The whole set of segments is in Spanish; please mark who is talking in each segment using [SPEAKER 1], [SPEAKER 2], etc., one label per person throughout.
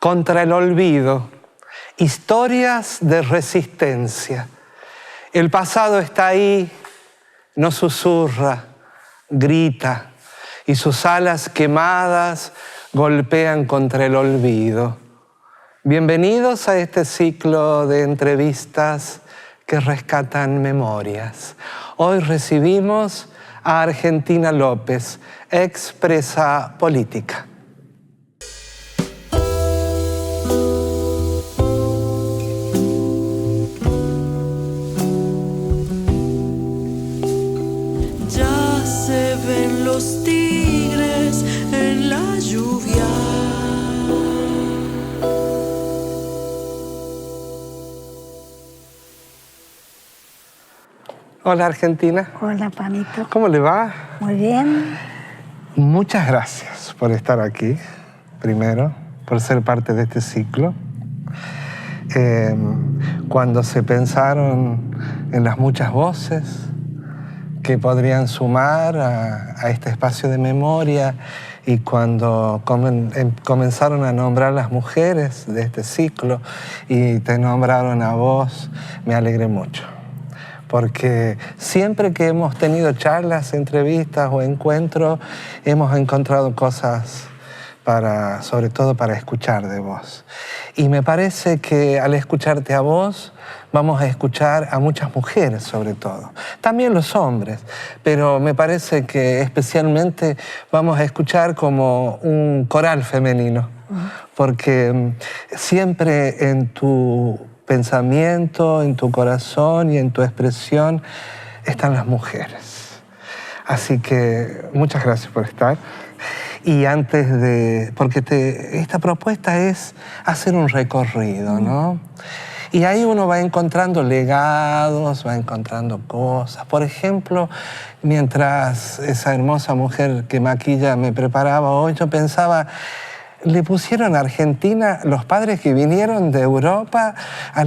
[SPEAKER 1] contra el olvido, historias de resistencia. El pasado está ahí, nos susurra, grita, y sus alas quemadas golpean contra el olvido. Bienvenidos a este ciclo de entrevistas que rescatan memorias. Hoy recibimos a Argentina López, ex presa política.
[SPEAKER 2] Ya se ven los tigres en la lluvia.
[SPEAKER 1] Hola Argentina.
[SPEAKER 3] Hola, Panito.
[SPEAKER 1] ¿Cómo le va?
[SPEAKER 3] Muy bien.
[SPEAKER 1] Muchas gracias por estar aquí, primero, por ser parte de este ciclo. Cuando se pensaron en las muchas voces que podrían sumar a este espacio de memoria y cuando comenzaron a nombrar las mujeres de este ciclo y te nombraron a vos, me alegré mucho. Porque siempre que hemos tenido charlas, entrevistas o encuentros, hemos encontrado cosas sobre todo para escuchar de vos. Y me parece que al escucharte a vos, vamos a escuchar a muchas mujeres sobre todo. También los hombres, pero me parece que especialmente vamos a escuchar como un coral femenino. Porque siempre en tu pensamiento, en tu corazón y en tu expresión están las mujeres. Así que muchas gracias por estar. Y antes de... porque esta propuesta es hacer un recorrido, ¿no? Y ahí uno va encontrando legados, va encontrando cosas. Por ejemplo, mientras esa hermosa mujer que maquilla me preparaba hoy, yo pensaba... Le pusieron a Argentina los padres que vinieron de Europa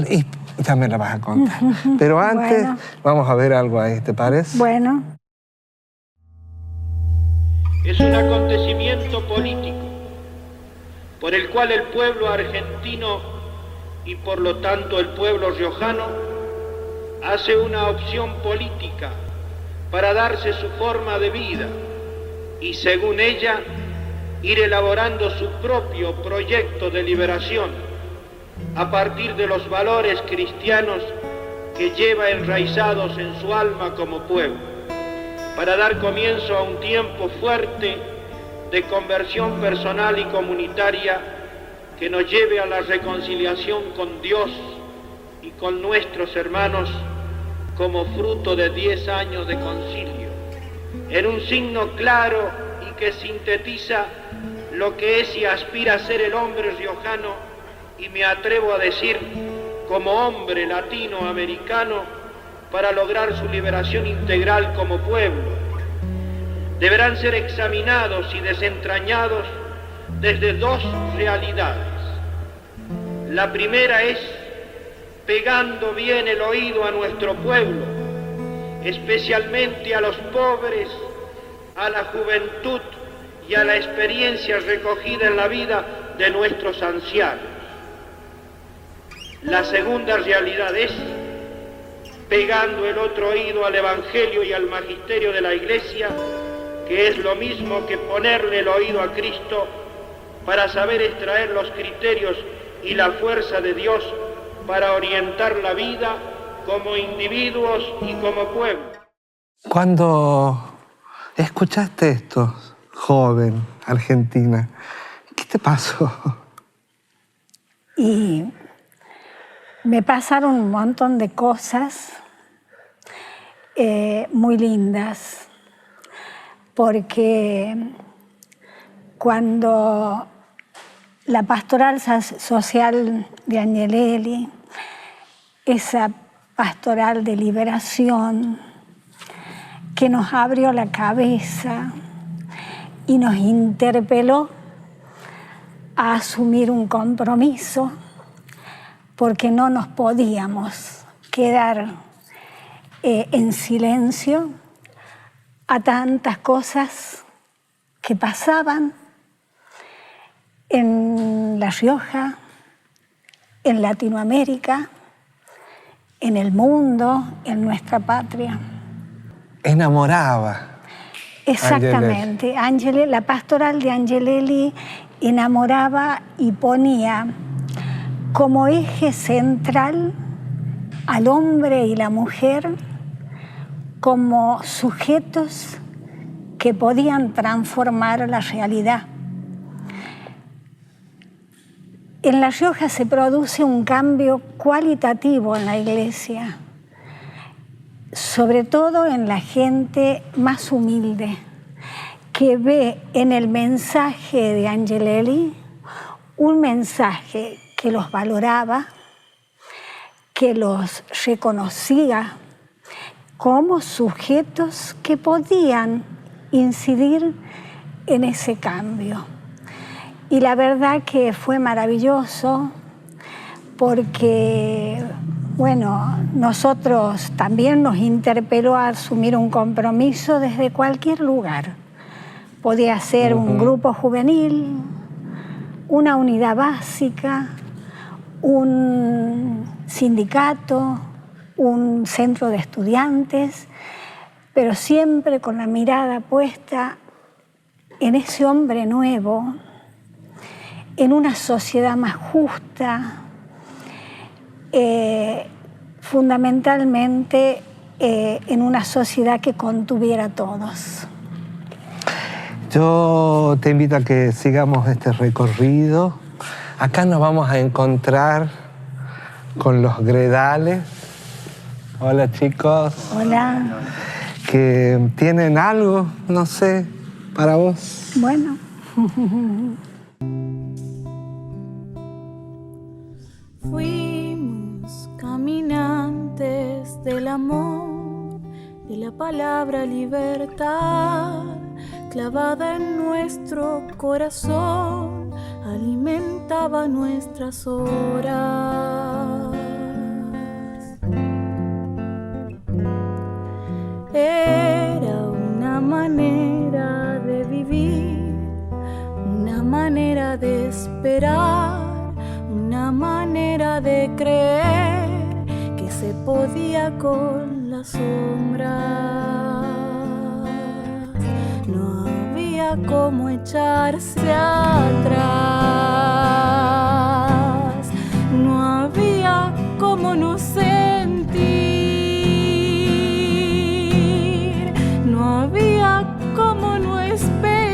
[SPEAKER 1] y ya me lo vas a contar. Pero antes, bueno, vamos a ver algo ahí, ¿te parece?
[SPEAKER 3] Bueno.
[SPEAKER 4] Es un acontecimiento político por el cual el pueblo argentino y por lo tanto el pueblo riojano hace una opción política para darse su forma de vida y según ella ir elaborando su propio proyecto de liberación a partir de los valores cristianos que lleva enraizados en su alma como pueblo, para dar comienzo a un tiempo fuerte de conversión personal y comunitaria que nos lleve a la reconciliación con Dios y con nuestros hermanos como fruto de 10 años de concilio, en un signo claro y que sintetiza lo que es y aspira a ser el hombre riojano y me atrevo a decir como hombre latinoamericano para lograr su liberación integral como pueblo. Deberán ser examinados y desentrañados desde dos realidades. La primera es pegando bien el oído a nuestro pueblo, especialmente a los pobres, a la juventud y a la experiencia recogida en la vida de nuestros ancianos. La segunda realidad es pegando el otro oído al Evangelio y al magisterio de la Iglesia, que es lo mismo que ponerle el oído a Cristo para saber extraer los criterios y la fuerza de Dios para orientar la vida como individuos y como pueblo.
[SPEAKER 1] Cuando escuchaste esto, joven Argentina, ¿qué te pasó?
[SPEAKER 3] Y me pasaron un montón de cosas muy lindas, porque cuando la pastoral social de Agnelli, esa pastoral de liberación que nos abrió la cabeza y nos interpeló a asumir un compromiso, porque no nos podíamos quedar en silencio a tantas cosas que pasaban en en La Rioja, en Latinoamérica, en el mundo, en nuestra patria.
[SPEAKER 1] Enamoraba.
[SPEAKER 3] Exactamente. La pastoral de Angelelli enamoraba y ponía como eje central al hombre y la mujer como sujetos que podían transformar la realidad. En La Rioja se produce un cambio cualitativo en la iglesia, sobre todo en la gente más humilde, que ve en el mensaje de Angelelli un mensaje que los valoraba, que los reconocía como sujetos que podían incidir en ese cambio. Y la verdad que fue maravilloso porque, bueno, nosotros también nos interpeló a asumir un compromiso desde cualquier lugar. Podía ser un grupo juvenil, una unidad básica, un sindicato, un centro de estudiantes, pero siempre con la mirada puesta en ese hombre nuevo, en una sociedad más justa, fundamentalmente en una sociedad que contuviera a todos.
[SPEAKER 1] Yo te invito a que sigamos este recorrido. Acá nos vamos a encontrar con los Gredales. Hola, chicos.
[SPEAKER 3] Hola.
[SPEAKER 1] Que tienen algo, no sé, para vos.
[SPEAKER 3] Bueno.
[SPEAKER 2] Fuimos caminantes del amor, de la palabra libertad, clavada en nuestro corazón, alimentaba nuestras horas. Era una manera de vivir, una manera de esperar, una manera de creer que se podía con las sombras. No había cómo echarse atrás, no había cómo no sentir, no había cómo no esperar.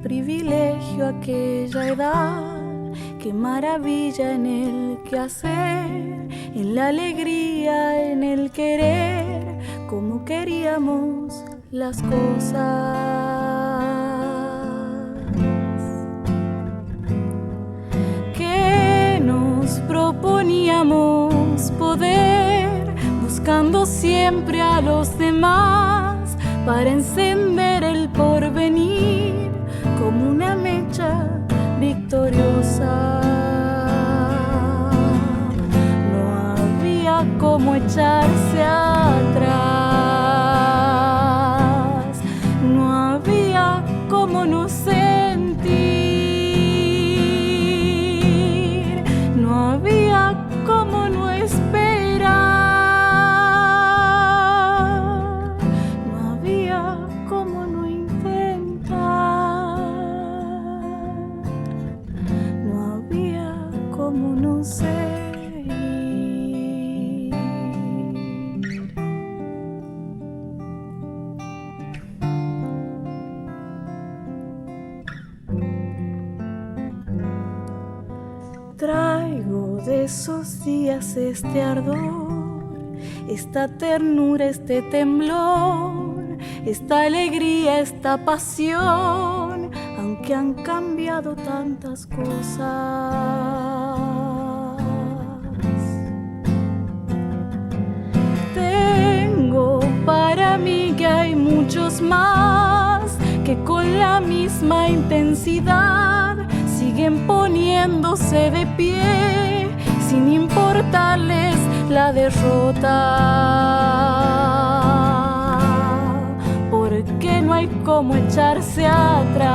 [SPEAKER 2] Privilegio aquella edad, qué maravilla en el quehacer, en la alegría, en el querer, como queríamos las cosas. Que nos proponíamos poder, buscando siempre a los demás, para encender el porvenir como una mecha victoriosa. No había cómo echarse atrás, no había cómo no sentir, no había cómo no esperar, no había cómo no intentar. Como no sé. Traigo de esos días este ardor, esta ternura, este temblor, esta alegría, esta pasión, aunque han cambiado tantas cosas. Tengo para mí que hay muchos más que con la misma intensidad siguen poniéndose de pie sin importarles la derrota. Porque no hay cómo echarse atrás,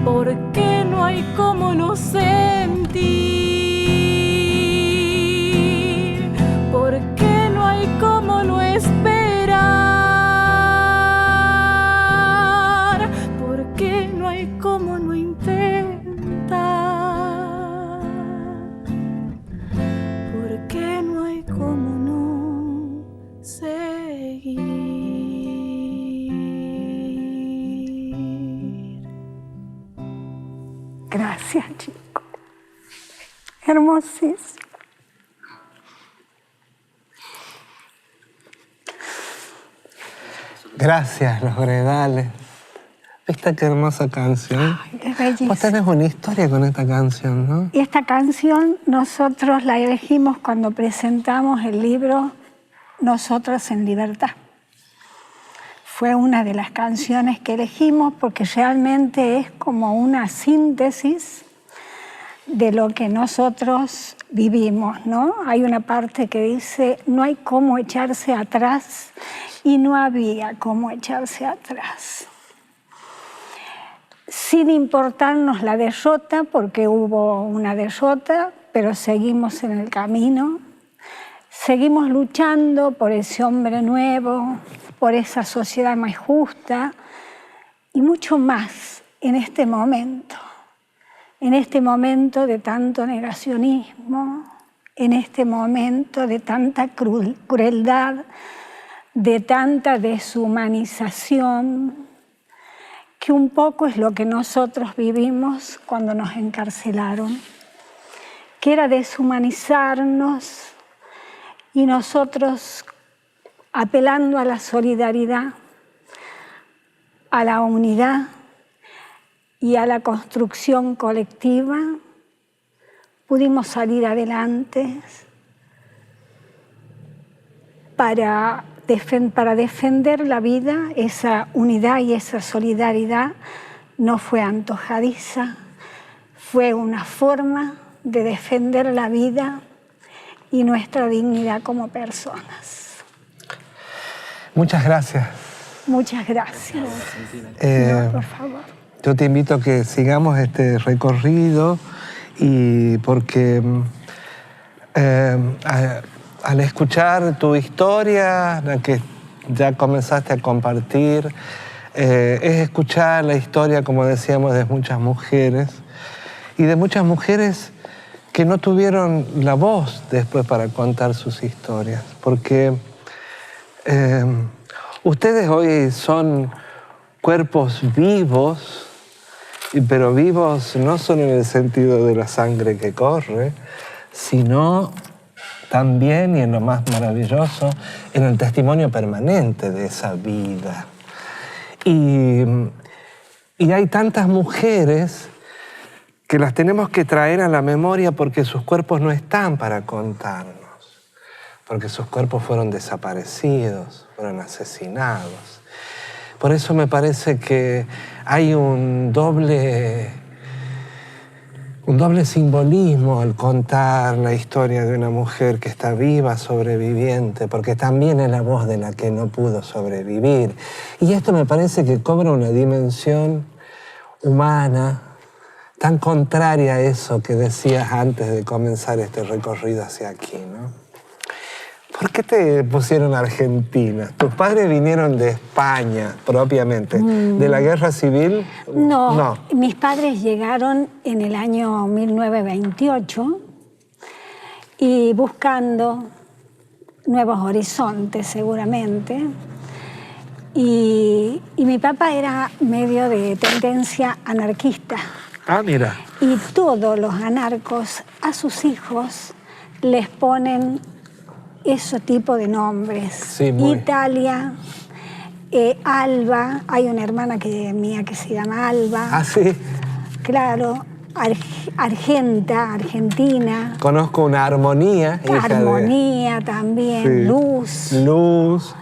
[SPEAKER 2] porque no hay cómo no sentir, porque no hay cómo no esperar, porque no hay cómo no intentar, porque no hay cómo no seguir.
[SPEAKER 3] Gracias, chicos. Hermosísimo.
[SPEAKER 1] Gracias, Los Gredales. ¿Viste qué hermosa canción?
[SPEAKER 3] Ay, es bellísimo.
[SPEAKER 1] Vos tenés una historia con esta canción, ¿no?
[SPEAKER 3] Y esta canción nosotros la elegimos cuando presentamos el libro Nosotros en Libertad. Fue una de las canciones que elegimos porque realmente es como una síntesis de lo que nosotros vivimos, ¿no? Hay una parte que dice, no hay cómo echarse atrás, y no había cómo echarse atrás. Sin importarnos la derrota, porque hubo una derrota, pero seguimos en el camino, seguimos luchando por ese hombre nuevo, por esa sociedad más justa y mucho más en este momento de tanto negacionismo, en este momento de tanta crueldad, de tanta deshumanización, que un poco es lo que nosotros vivimos cuando nos encarcelaron, que era deshumanizarnos y nosotros apelando a la solidaridad, a la unidad y a la construcción colectiva, pudimos salir adelante para defender la vida. Esa unidad y esa solidaridad no fue antojadiza, fue una forma de defender la vida y nuestra dignidad como personas.
[SPEAKER 1] Muchas gracias.
[SPEAKER 3] Muchas gracias. No, por favor.
[SPEAKER 1] Yo te invito a que sigamos este recorrido y porque al escuchar tu historia, la que ya comenzaste a compartir, es escuchar la historia, como decíamos, de muchas mujeres y de muchas mujeres que no tuvieron la voz después para contar sus historias, porque ustedes hoy son cuerpos vivos, pero vivos no solo en el sentido de la sangre que corre, sino también, y en lo más maravilloso, en el testimonio permanente de esa vida. Y hay tantas mujeres que las tenemos que traer a la memoria porque sus cuerpos no están para contarnos, porque sus cuerpos fueron desaparecidos, fueron asesinados. Por eso me parece que hay un doble simbolismo al contar la historia de una mujer que está viva, sobreviviente, porque también es la voz de la que no pudo sobrevivir. Y esto me parece que cobra una dimensión humana tan contraria a eso que decías antes de comenzar este recorrido hacia aquí, ¿no? ¿Por qué te pusieron Argentina? ¿Tus padres vinieron de España propiamente? ¿De la guerra civil?
[SPEAKER 3] No, mis padres llegaron en el año 1928 y buscando nuevos horizontes seguramente. Y mi papá era medio de tendencia anarquista.
[SPEAKER 1] Ah, mira.
[SPEAKER 3] Y todos los anarcos a sus hijos les ponen ese tipo de nombres.
[SPEAKER 1] Sí, muy.
[SPEAKER 3] Italia, Alba, hay una hermana mía que se llama Alba.
[SPEAKER 1] Ah, sí.
[SPEAKER 3] Claro, Argentina.
[SPEAKER 1] Conozco una Armonía.
[SPEAKER 3] Armonía también,
[SPEAKER 1] sí.
[SPEAKER 3] Luz.
[SPEAKER 1] Luz.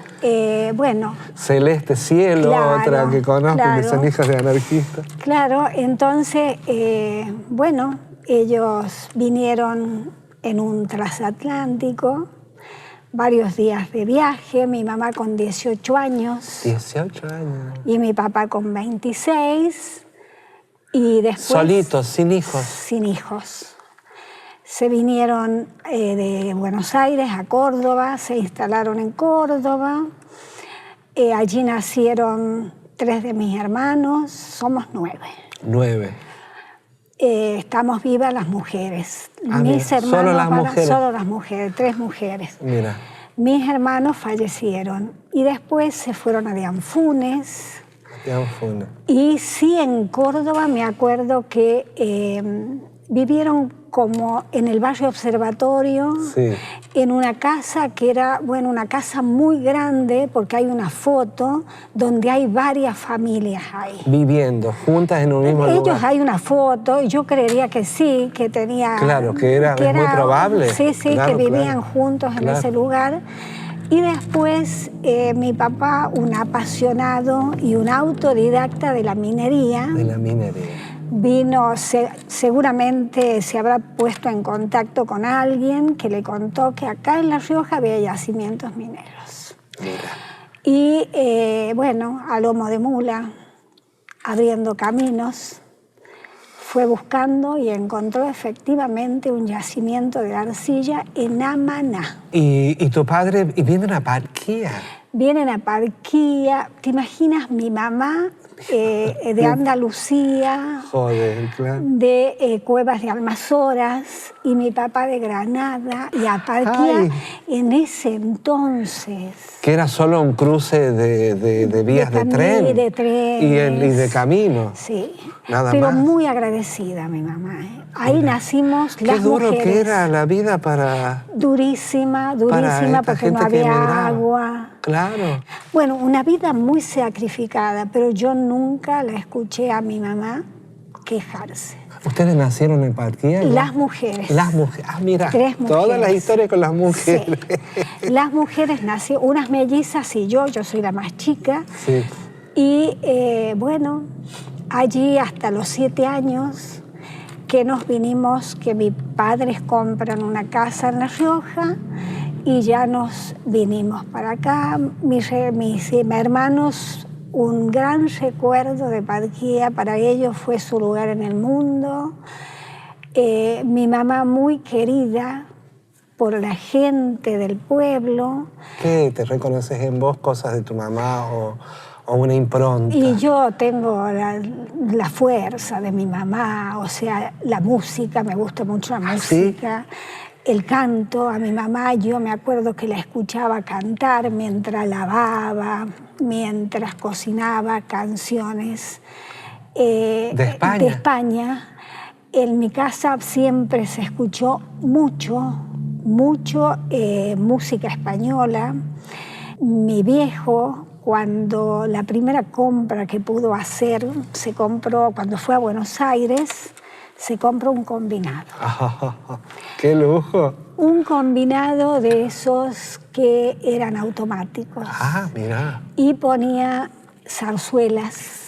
[SPEAKER 3] Bueno.
[SPEAKER 1] Celeste Cielo,
[SPEAKER 3] claro,
[SPEAKER 1] otra que conozco,
[SPEAKER 3] claro,
[SPEAKER 1] que son hijas de anarquistas.
[SPEAKER 3] Claro, entonces, bueno, ellos vinieron en un transatlántico, varios días de viaje, mi mamá con 18 años.
[SPEAKER 1] 18 años.
[SPEAKER 3] Y mi papá con 26. Y después...
[SPEAKER 1] Solitos, sin hijos.
[SPEAKER 3] Sin hijos. Se vinieron de Buenos Aires a Córdoba, se instalaron en Córdoba. Allí nacieron 3 de mis hermanos, somos 9.
[SPEAKER 1] 9.
[SPEAKER 3] Estamos vivas las mujeres.
[SPEAKER 1] Ah,
[SPEAKER 3] Mis
[SPEAKER 1] mira,
[SPEAKER 3] hermanos,
[SPEAKER 1] solo las mujeres.
[SPEAKER 3] Solo las mujeres, 3 mujeres.
[SPEAKER 1] Mira.
[SPEAKER 3] Mis hermanos fallecieron y después se fueron a Dianfunes.
[SPEAKER 1] Dianfunes.
[SPEAKER 3] Y sí, en Córdoba me acuerdo que vivieron como en el barrio Observatorio,
[SPEAKER 1] sí,
[SPEAKER 3] en una casa que era, bueno, una casa muy grande, porque hay una foto donde hay varias familias ahí.
[SPEAKER 1] Viviendo juntas en un mismo lugar.
[SPEAKER 3] Ellos hay una foto, y yo creería que sí, que tenía...
[SPEAKER 1] Claro, que era muy probable.
[SPEAKER 3] Sí, sí,
[SPEAKER 1] claro,
[SPEAKER 3] que vivían juntos en ese lugar. Y después mi papá, un apasionado y un autodidacta de la minería.
[SPEAKER 1] De la minería.
[SPEAKER 3] Vino, seguramente se habrá puesto en contacto con alguien que le contó que acá en La Rioja había yacimientos mineros.
[SPEAKER 1] Mira.
[SPEAKER 3] Y bueno, a lomo de mula, abriendo caminos, fue buscando y encontró efectivamente un yacimiento de arcilla en Amaná.
[SPEAKER 1] ¿Y tu padre viene a Parquía?
[SPEAKER 3] Vienen a Parquía. ¿Te imaginas mi mamá de Andalucía?
[SPEAKER 1] Joder, claro.
[SPEAKER 3] De Cuevas de Almazoras y mi papá de Granada y a Parquía en ese entonces.
[SPEAKER 1] Que era solo un cruce de vías de tren.
[SPEAKER 3] De trenes.
[SPEAKER 1] Y de camino.
[SPEAKER 3] Sí.
[SPEAKER 1] Nada
[SPEAKER 3] pero
[SPEAKER 1] más.
[SPEAKER 3] Muy agradecida mi mamá. Ahí nacimos las mujeres.
[SPEAKER 1] Qué duro que era la vida para...
[SPEAKER 3] Durísima, porque no había agua.
[SPEAKER 1] Claro.
[SPEAKER 3] Bueno, una vida muy sacrificada, pero yo nunca la escuché a mi mamá quejarse.
[SPEAKER 1] ¿Ustedes nacieron en Parquía? ¿No?
[SPEAKER 3] Las mujeres.
[SPEAKER 1] Las mujeres. Ah, mira,
[SPEAKER 3] 3 mujeres.
[SPEAKER 1] Todas las historias con las mujeres.
[SPEAKER 3] Sí. Las mujeres nacieron, unas mellizas y yo soy la más chica.
[SPEAKER 1] Sí.
[SPEAKER 3] Y bueno, allí hasta los 7 años que nos vinimos, que mis padres compran una casa en La Rioja y ya nos vinimos para acá. Mis hermanos, un gran recuerdo de Parquía, para ellos fue su lugar en el mundo. Mi mamá muy querida por la gente del pueblo.
[SPEAKER 1] ¿Qué? ¿Te reconoces en vos cosas de tu mamá o una impronta?
[SPEAKER 3] Y yo tengo la fuerza de mi mamá, o sea, la música, me gusta mucho la música. ¿Sí? El canto, a mi mamá yo me acuerdo que la escuchaba cantar mientras lavaba, mientras cocinaba canciones
[SPEAKER 1] de España.
[SPEAKER 3] De España. En mi casa siempre se escuchó mucho música española. Mi viejo, cuando la primera compra que pudo hacer, se compró, cuando fue a Buenos Aires, se compró un combinado.
[SPEAKER 1] ¡Qué lujo!
[SPEAKER 3] Un combinado de esos que eran automáticos.
[SPEAKER 1] Ah, mira.
[SPEAKER 3] Y ponía zarzuelas.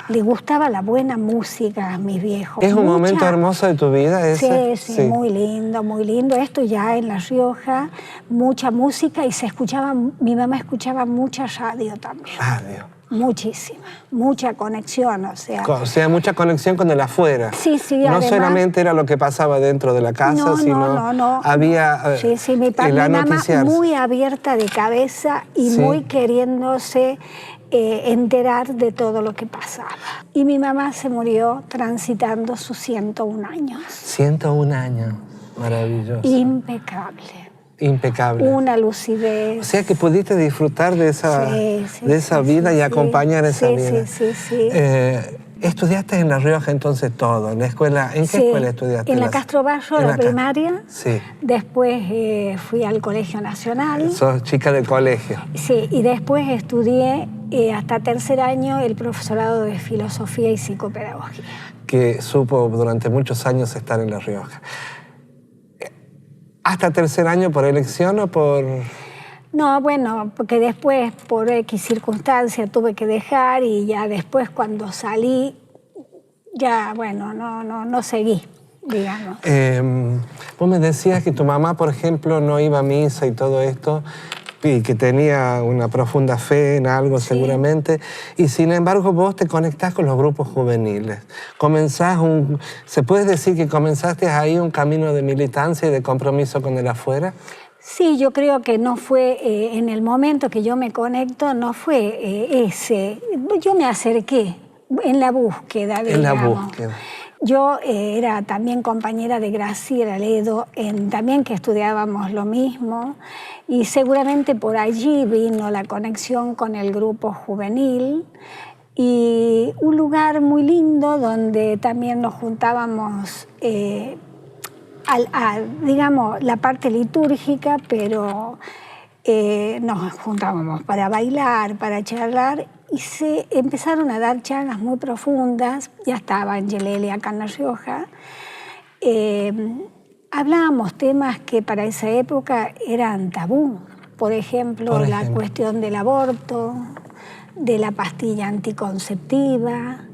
[SPEAKER 3] Le gustaba la buena música a mis viejos.
[SPEAKER 1] ¿Es un momento hermoso de tu vida ese?
[SPEAKER 3] Sí, muy lindo, muy lindo. Esto ya en La Rioja, mucha música y se escuchaba, mi mamá escuchaba mucha radio también.
[SPEAKER 1] Radio.
[SPEAKER 3] Muchísima, mucha conexión, o sea,
[SPEAKER 1] mucha conexión con el afuera.
[SPEAKER 3] Sí,
[SPEAKER 1] no
[SPEAKER 3] además,
[SPEAKER 1] solamente era lo que pasaba dentro de la casa, sino había
[SPEAKER 3] mi mamá muy abierta de cabeza y muy queriéndose enterar de todo lo que pasaba. Y mi mamá se murió transitando sus 101 años.
[SPEAKER 1] 101 años, maravilloso.
[SPEAKER 3] Impecable.
[SPEAKER 1] Impecable.
[SPEAKER 3] Una lucidez.
[SPEAKER 1] O sea que pudiste disfrutar de esa vida y acompañar esa vida.
[SPEAKER 3] Sí.
[SPEAKER 1] ¿Estudiaste en La Rioja entonces todo? ¿En la escuela? ¿En qué escuela estudiaste?
[SPEAKER 3] En la Castro Barro, la primaria.
[SPEAKER 1] Sí.
[SPEAKER 3] Después fui al Colegio Nacional.
[SPEAKER 1] Sos chica de colegio.
[SPEAKER 3] Sí, y después estudié hasta 3er año el profesorado de Filosofía y Psicopedagogía.
[SPEAKER 1] que supo durante muchos años estar en La Rioja. ¿Hasta tercer año por elección o por...?
[SPEAKER 3] No, bueno, porque después por X circunstancia tuve que dejar y ya después cuando salí, ya, bueno, no seguí, digamos.
[SPEAKER 1] Vos me decías que tu mamá, por ejemplo, no iba a misa y todo esto, y que tenía una profunda fe en algo, sí, seguramente, y sin embargo vos te conectás con los grupos juveniles. ¿Se puede decir que comenzaste ahí un camino de militancia y de compromiso con el afuera?
[SPEAKER 3] Sí, yo creo que no fue en el momento que yo me conecto, no fue ese. Yo me acerqué en la búsqueda, digamos.
[SPEAKER 1] En la búsqueda.
[SPEAKER 3] Yo era también compañera de Graciela Ledo, también que estudiábamos lo mismo, y seguramente por allí vino la conexión con el grupo juvenil, y un lugar muy lindo donde también nos juntábamos digamos, la parte litúrgica, pero nos juntábamos para bailar, para charlar, y se empezaron a dar charlas muy profundas. Ya estaba Angelelli acá en La Rioja. Hablábamos temas que para esa época eran tabú. Por ejemplo, la cuestión del aborto, de la pastilla anticonceptiva,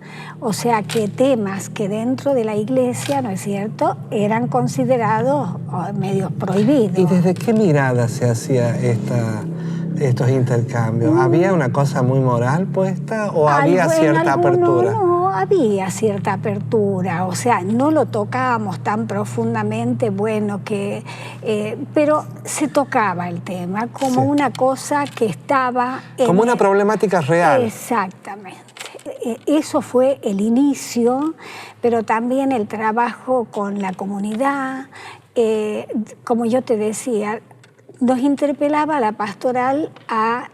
[SPEAKER 3] o sea que temas que dentro de la iglesia, ¿no es cierto?, eran considerados medios prohibidos.
[SPEAKER 1] ¿Y desde qué mirada se hacía estos intercambios? ¿Había una cosa muy moral puesta o había cierta apertura?
[SPEAKER 3] No, había cierta apertura, o sea, no lo tocábamos tan profundamente, bueno, pero se tocaba el tema como sí, una cosa que estaba...
[SPEAKER 1] Como una problemática real.
[SPEAKER 3] Exactamente. Eso fue el inicio, pero también el trabajo con la comunidad, como yo te decía, nos interpelaba la pastoral a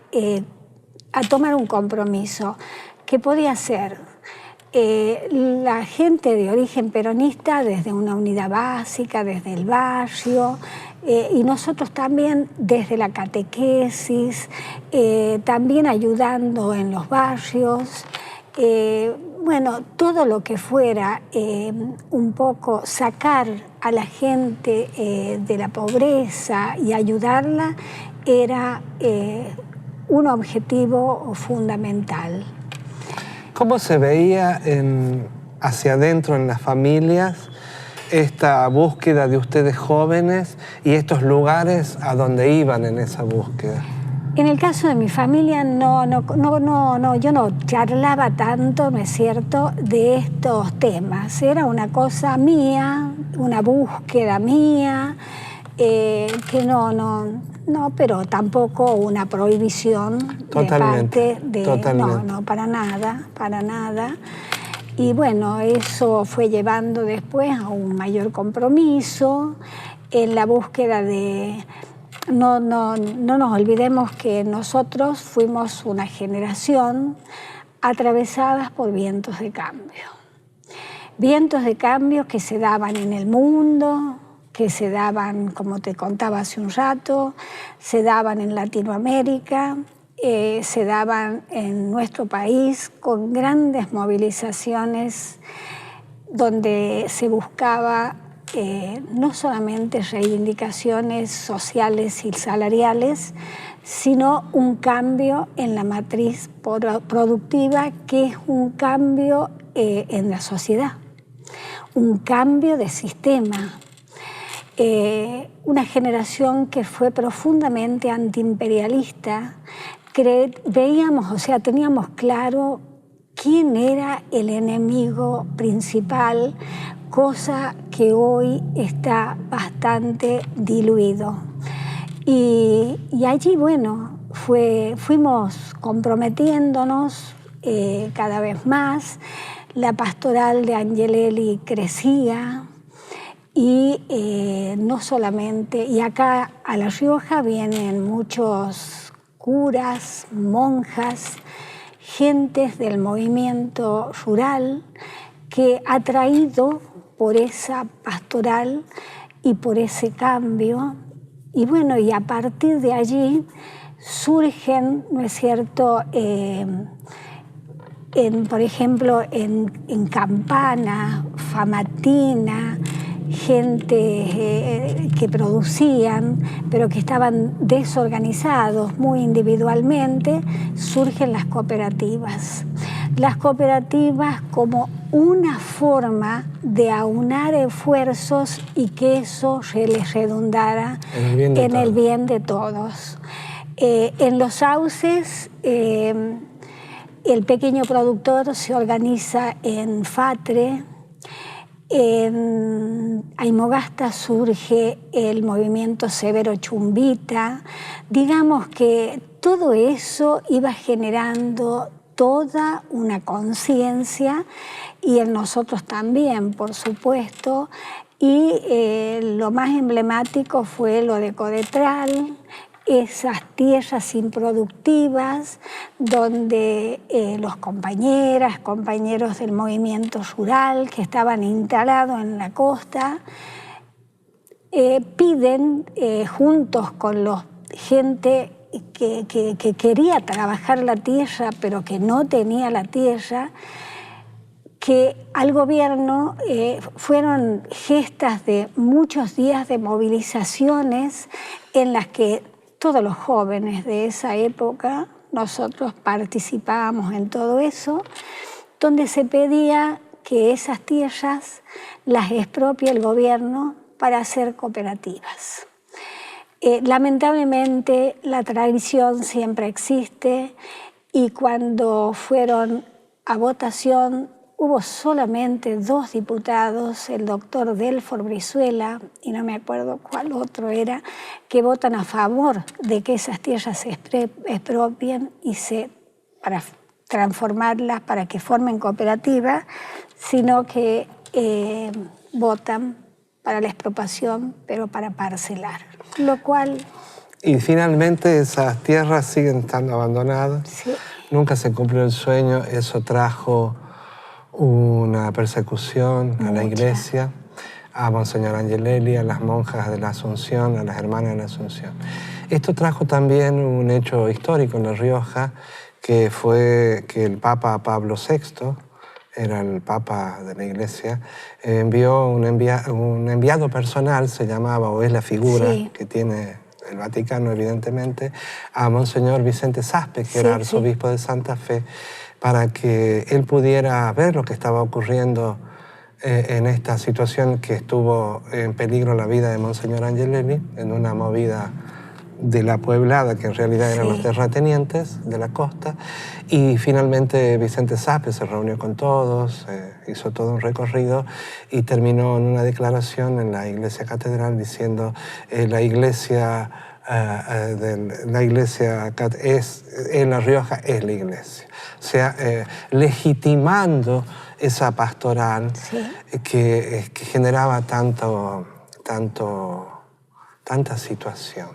[SPEAKER 3] tomar un compromiso. ¿Qué podía ser? La gente de origen peronista desde una unidad básica, desde el barrio, y nosotros también desde la catequesis, también ayudando en los barrios. Bueno, todo lo que fuera un poco sacar a la gente de la pobreza y ayudarla era un objetivo fundamental.
[SPEAKER 1] ¿Cómo se veía hacia adentro en las familias esta búsqueda de ustedes jóvenes y estos lugares a donde iban en esa búsqueda?
[SPEAKER 3] En el caso de mi familia, yo no charlaba tanto, ¿no es cierto?, de estos temas. Era una cosa mía, una búsqueda mía, que no, pero tampoco una prohibición
[SPEAKER 1] totalmente,
[SPEAKER 3] de parte de...
[SPEAKER 1] Totalmente.
[SPEAKER 3] No, para nada, para nada. Y bueno, eso fue llevando después a un mayor compromiso en la búsqueda de... No nos olvidemos que nosotros fuimos una generación atravesadas por vientos de cambio. Vientos de cambio que se daban en el mundo, que se daban, como te contaba hace un rato, se daban en Latinoamérica, se daban en nuestro país con grandes movilizaciones donde se buscaba no solamente reivindicaciones sociales y salariales, sino un cambio en la matriz productiva, que es un cambio en la sociedad, un cambio de sistema. Una generación que fue profundamente antiimperialista, veíamos, o sea, teníamos claro quién era el enemigo principal, cosa que hoy está bastante diluido. Y allí, bueno, fuimos comprometiéndonos cada vez más. La pastoral de Angelelli crecía y no solamente, y acá a La Rioja vienen muchos curas, monjas, gentes del movimiento rural que ha traído por esa pastoral y por ese cambio. Y bueno, y a partir de allí surgen, ¿no es cierto?, por ejemplo, en Campana, Famatina, gente que producían, pero que estaban desorganizados muy individualmente, surgen las cooperativas. Las cooperativas como una forma de aunar esfuerzos y que eso les redundara en el bien de todos. En los sauces, el pequeño productor se organiza en FATRE. En Aymogasta surge el movimiento Severo Chumbita. Digamos que todo eso iba generando toda una conciencia, y en nosotros también, por supuesto, y lo más emblemático fue lo de Codetral, esas tierras improductivas donde los compañeros del movimiento rural que estaban instalados en la costa piden juntos con los gente que quería trabajar la tierra pero que no tenía la tierra, que al gobierno fueron gestas de muchos días de movilizaciones en las que todos los jóvenes de esa época, nosotros participábamos en todo eso, donde se pedía que esas tierras las expropie el gobierno para hacer cooperativas. Lamentablemente la tradición siempre existe, y cuando fueron a votación hubo solamente 2 diputados, el doctor Delfor Brizuela y no me acuerdo cuál otro era, que votan a favor de que esas tierras se expropien para transformarlas, para que formen cooperativas, sino que votan para la expropiación, pero para parcelar, lo cual...
[SPEAKER 1] Y finalmente esas tierras siguen estando abandonadas, sí. Nunca se cumplió el sueño, eso trajo una persecución a la iglesia, a Monseñor Angelelli, a las monjas de la Asunción, a las hermanas de la Asunción. Esto trajo también un hecho histórico en La Rioja, que fue que el Papa Pablo VI, era el Papa de la Iglesia, envió un enviado personal, se llamaba, o es la figura sí. que tiene el Vaticano, evidentemente, a Monseñor Vicente Saspe, que sí, era arzobispo sí. de Santa Fe, para que él pudiera ver lo que estaba ocurriendo en esta situación que estuvo en peligro la vida de Monseñor Angelelli, en una movida de la Pueblada, que en realidad eran sí. los terratenientes de la costa, y finalmente Vicente Saspe se reunió con todos, hizo todo un recorrido y terminó en una declaración en la iglesia catedral diciendo la iglesia en La Rioja es la iglesia. O sea, legitimando esa pastoral sí. que generaba tanta situación.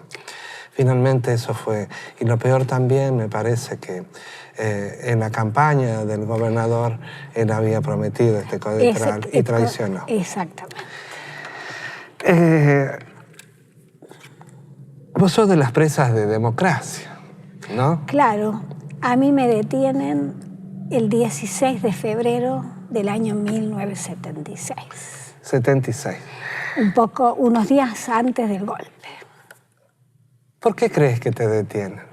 [SPEAKER 1] Finalmente eso fue. Y lo peor también me parece que en la campaña del gobernador él había prometido este Codetral y traicionó.
[SPEAKER 3] Exactamente.
[SPEAKER 1] Vos sos de las presas de democracia, ¿no?
[SPEAKER 3] Claro. A mí me detienen el 16 de febrero del año 1976.
[SPEAKER 1] 76.
[SPEAKER 3] Unos días antes del golpe.
[SPEAKER 1] ¿Por qué crees que te detienen?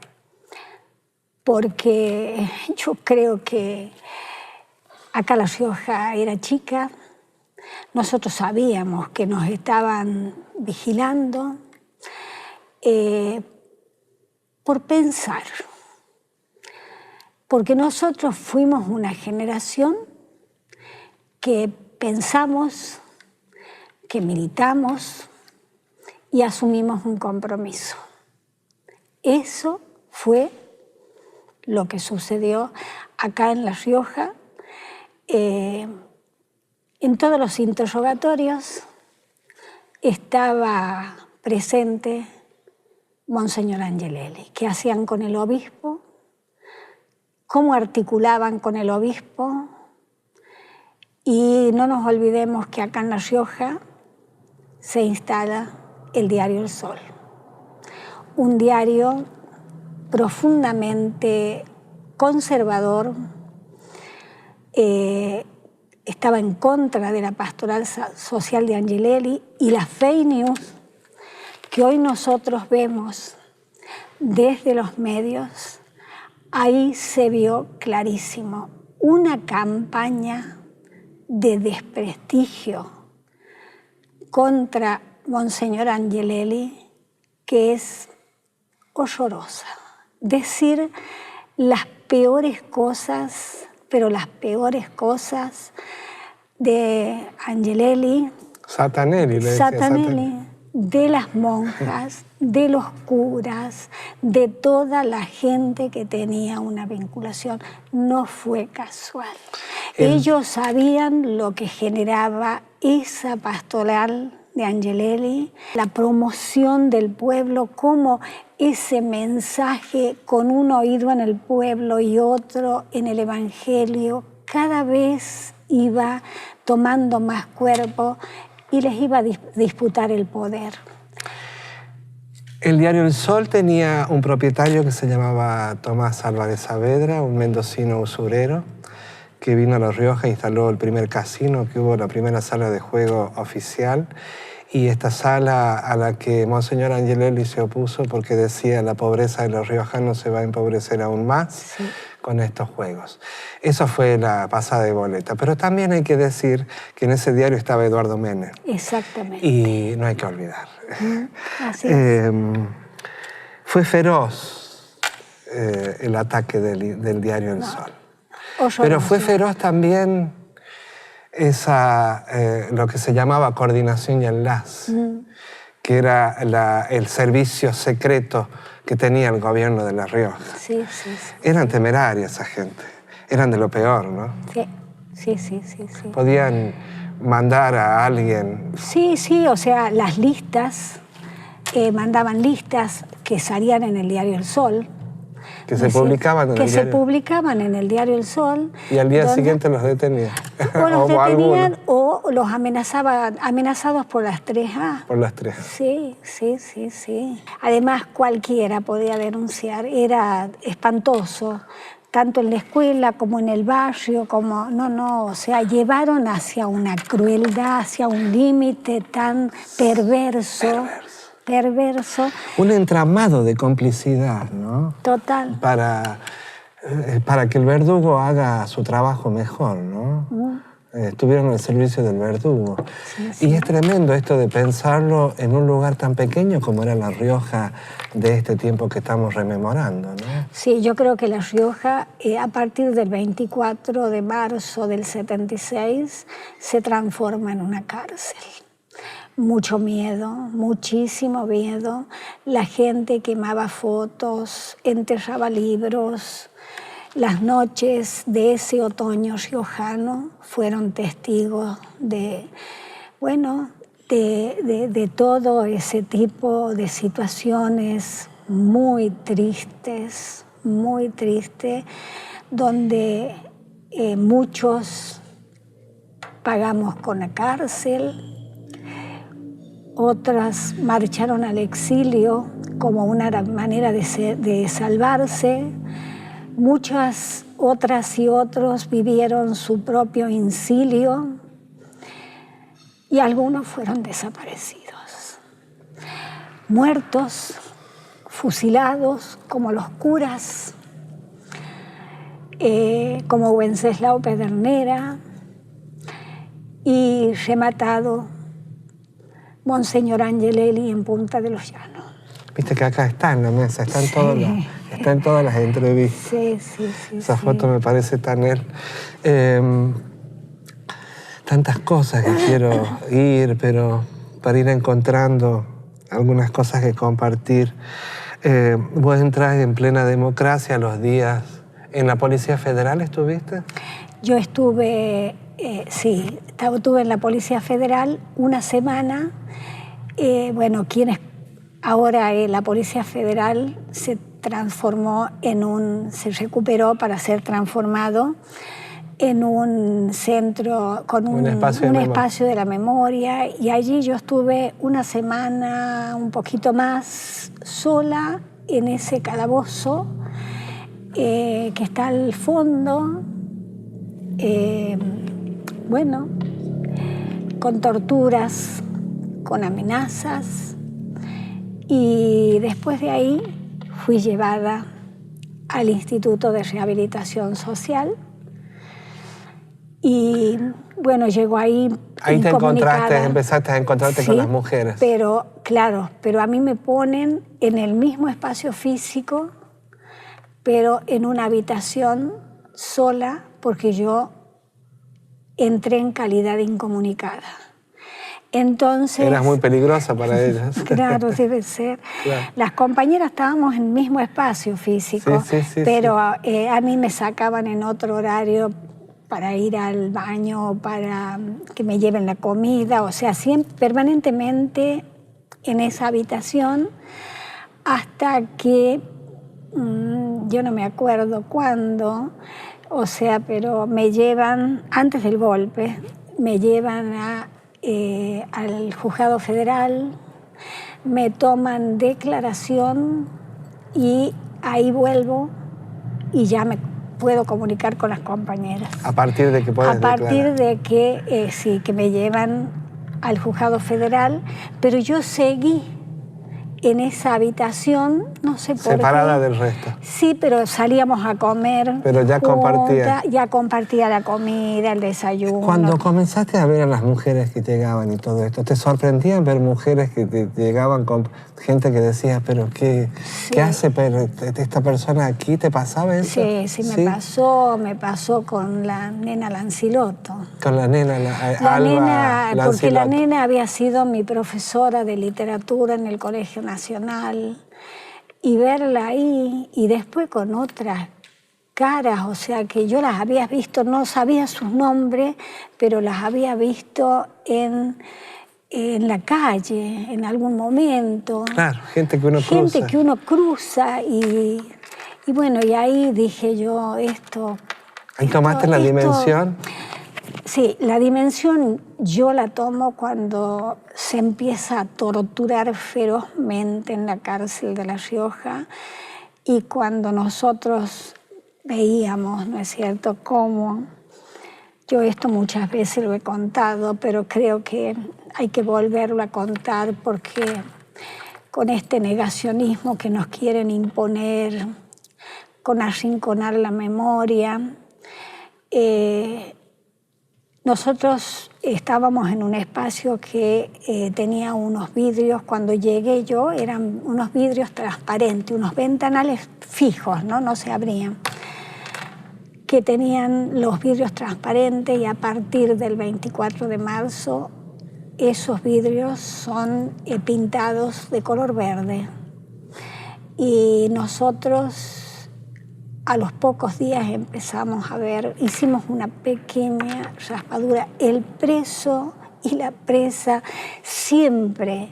[SPEAKER 3] Porque yo creo que acá La Rioja era chica, nosotros sabíamos que nos estaban vigilando por pensar, porque nosotros fuimos una generación que pensamos, que militamos y asumimos un compromiso. Eso fue lo que sucedió acá en La Rioja. En todos los interrogatorios estaba presente Monseñor Angelelli. ¿Qué hacían con el obispo? ¿Cómo articulaban con el obispo? Y no nos olvidemos que acá en La Rioja se instala el diario El Sol. Un diario profundamente conservador, estaba en contra de la pastoral social de Angelelli, y las fake news que hoy nosotros vemos desde los medios, ahí se vio clarísimo una campaña de desprestigio contra Monseñor Angelelli que es horrorosa. Decir las peores cosas, pero las peores cosas de Angelelli,
[SPEAKER 1] Satanelli, le decía
[SPEAKER 3] Satanelli, de las monjas, de los curas, de toda la gente que tenía una vinculación. No fue casual. Ellos sabían lo que generaba esa pastoral de Angelelli, la promoción del pueblo, cómo ese mensaje con un oído en el pueblo y otro en el Evangelio cada vez iba tomando más cuerpo y les iba a disputar el poder.
[SPEAKER 1] El diario El Sol tenía un propietario que se llamaba Tomás Álvarez Saavedra, un mendocino usurero, que vino a La Rioja e instaló el primer casino, que hubo la primera sala de juego oficial, y esta sala a la que Monseñor Angelelli se opuso porque decía la pobreza de los riojanos se va a empobrecer aún más con estos juegos. Eso fue la pasada de boleta. Pero también hay que decir que en ese diario estaba Eduardo Menem.
[SPEAKER 3] Exactamente.
[SPEAKER 1] Y no hay que olvidar.
[SPEAKER 3] Así es.
[SPEAKER 1] Fue feroz el ataque del diario El Sol. Pero fue feroz también lo que se llamaba coordinación y enlace, que era el servicio secreto que tenía el gobierno de La Rioja.
[SPEAKER 3] Sí.
[SPEAKER 1] Eran temerarias esa gente, eran de lo peor, ¿no?
[SPEAKER 3] Sí.
[SPEAKER 1] Podían mandar a alguien.
[SPEAKER 3] Sí, o sea, las listas, mandaban listas que salían en el diario El Sol.
[SPEAKER 1] Que se publicaban en el diario.
[SPEAKER 3] Que se publicaban en el diario El Sol.
[SPEAKER 1] Y al día siguiente los detenían.
[SPEAKER 3] O los detenían o los amenazaban, amenazados por las 3A.
[SPEAKER 1] Por las 3A.
[SPEAKER 3] Sí. Además, cualquiera podía denunciar. Era espantoso. Tanto en la escuela como en el barrio, o sea, llevaron hacia una crueldad, hacia un límite tan perverso.
[SPEAKER 1] Un entramado de complicidad, ¿no?
[SPEAKER 3] Total.
[SPEAKER 1] Para que el verdugo haga su trabajo mejor, ¿no? Estuvieron al servicio del verdugo. Sí. Y es tremendo esto de pensarlo en un lugar tan pequeño como era La Rioja de este tiempo que estamos rememorando, ¿no?
[SPEAKER 3] Sí, yo creo que La Rioja, a partir del 24 de marzo del 76, se transforma en una cárcel. Mucho miedo, muchísimo miedo. La gente quemaba fotos, enterraba libros. Las noches de ese otoño riojano fueron testigos de todo ese tipo de situaciones muy tristes, donde muchos pagamos con la cárcel. Otras marcharon al exilio como una manera de salvarse. Muchas otras y otros vivieron su propio incilio y algunos fueron desaparecidos. Muertos, fusilados, como los curas, como Wenceslao Pedernera, y rematado Monseñor Angelelli en Punta de los Llanos.
[SPEAKER 1] Viste que acá está en la mesa, está en todas las entrevistas.
[SPEAKER 3] Sí.
[SPEAKER 1] Esa foto me parece tan él. Tantas cosas que quiero pero para ir encontrando algunas cosas que compartir. Vos entras en plena democracia los días. ¿En la Policía Federal estuviste?
[SPEAKER 3] Yo estuve, estuve en la Policía Federal una semana. Ahora la Policía Federal se transformó se recuperó para ser transformado en un centro con un espacio de la memoria, y allí yo estuve una semana, un poquito más, sola en ese calabozo que está al fondo, bueno, con torturas, con amenazas, y después de ahí fui llevada al Instituto de Rehabilitación Social y bueno, llego ahí.
[SPEAKER 1] Ahí te empezaste a encontrarte con las mujeres.
[SPEAKER 3] Pero, claro, pero a mí me ponen en el mismo espacio físico, pero en una habitación sola, porque yo entré en calidad de incomunicada. Entonces...
[SPEAKER 1] Eras muy peligrosa para ellas.
[SPEAKER 3] Claro, debe ser.
[SPEAKER 1] Claro.
[SPEAKER 3] Las compañeras estábamos en el mismo espacio físico, pero a mí me sacaban en otro horario para ir al baño, para que me lleven la comida, o sea, siempre, permanentemente en esa habitación, hasta que, yo no me acuerdo cuándo, o sea, pero me llevan, antes del golpe, me llevan al juzgado federal, me toman declaración y ahí vuelvo y ya me puedo comunicar con las compañeras.
[SPEAKER 1] ¿A partir de que puedes declarar?
[SPEAKER 3] A partir de que, sí, que me llevan al juzgado federal, pero yo seguí en esa habitación, no sé por qué.
[SPEAKER 1] Separada del resto.
[SPEAKER 3] Sí, pero salíamos a comer.
[SPEAKER 1] Pero ya compartía.
[SPEAKER 3] Ya compartía la comida, el desayuno.
[SPEAKER 1] Cuando comenzaste a ver a las mujeres que llegaban y todo esto, ¿te sorprendían ver mujeres que te llegaban con gente que decías, pero ¿qué hace esta persona aquí? ¿Te pasaba eso?
[SPEAKER 3] Sí, me pasó con la nena Lancilotto.
[SPEAKER 1] Con la nena, Alba
[SPEAKER 3] nena, porque la
[SPEAKER 1] Lancilotto.
[SPEAKER 3] nena había sido mi profesora de literatura en el Colegio Nacional, y verla ahí, y después con otras caras, o sea, que yo las había visto, no sabía sus nombres, pero las había visto en la calle, en algún momento.
[SPEAKER 1] Claro, gente que uno cruza.
[SPEAKER 3] Gente que uno cruza, y bueno, y ahí dije yo,
[SPEAKER 1] ¿Ahí tomaste la dimensión?
[SPEAKER 3] Sí, la dimensión yo la tomo cuando se empieza a torturar ferozmente en la cárcel de La Rioja, y cuando nosotros veíamos, ¿no es cierto?, cómo, yo esto muchas veces lo he contado, pero creo que hay que volverlo a contar, porque con este negacionismo que nos quieren imponer, con arrinconar la memoria, nosotros estábamos en un espacio que tenía unos vidrios, cuando llegué yo eran unos vidrios transparentes, unos ventanales fijos, no se abrían, que tenían los vidrios transparentes, y a partir del 24 de marzo esos vidrios son pintados de color verde. Y nosotros a los pocos días empezamos a ver, hicimos una pequeña raspadura. El preso y la presa, siempre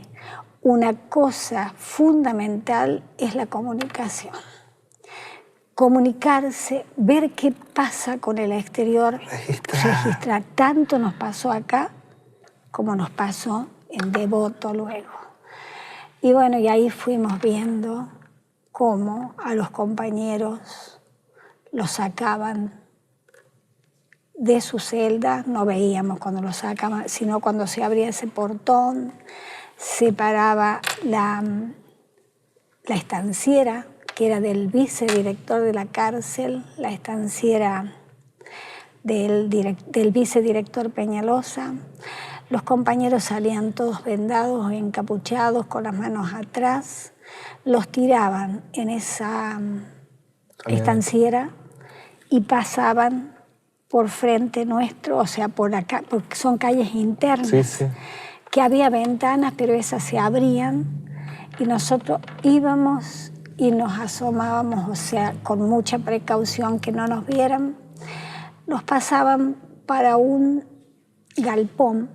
[SPEAKER 3] una cosa fundamental es la comunicación. Comunicarse, ver qué pasa con el exterior, registrar. Tanto nos pasó acá como nos pasó en Devoto luego. Y bueno, y ahí fuimos viendo cómo a los compañeros los sacaban de su celda, no veíamos cuando los sacaban, sino cuando se abría ese portón, se paraba la estanciera, que era del vicedirector de la cárcel, la estanciera del vicedirector Peñalosa. Los compañeros salían todos vendados, encapuchados, con las manos atrás, los tiraban en esa estanciera y pasaban por frente nuestro, o sea, por acá, porque son calles internas, que había ventanas, pero esas se abrían, y nosotros íbamos y nos asomábamos, o sea, con mucha precaución que no nos vieran. Nos pasaban para un galpón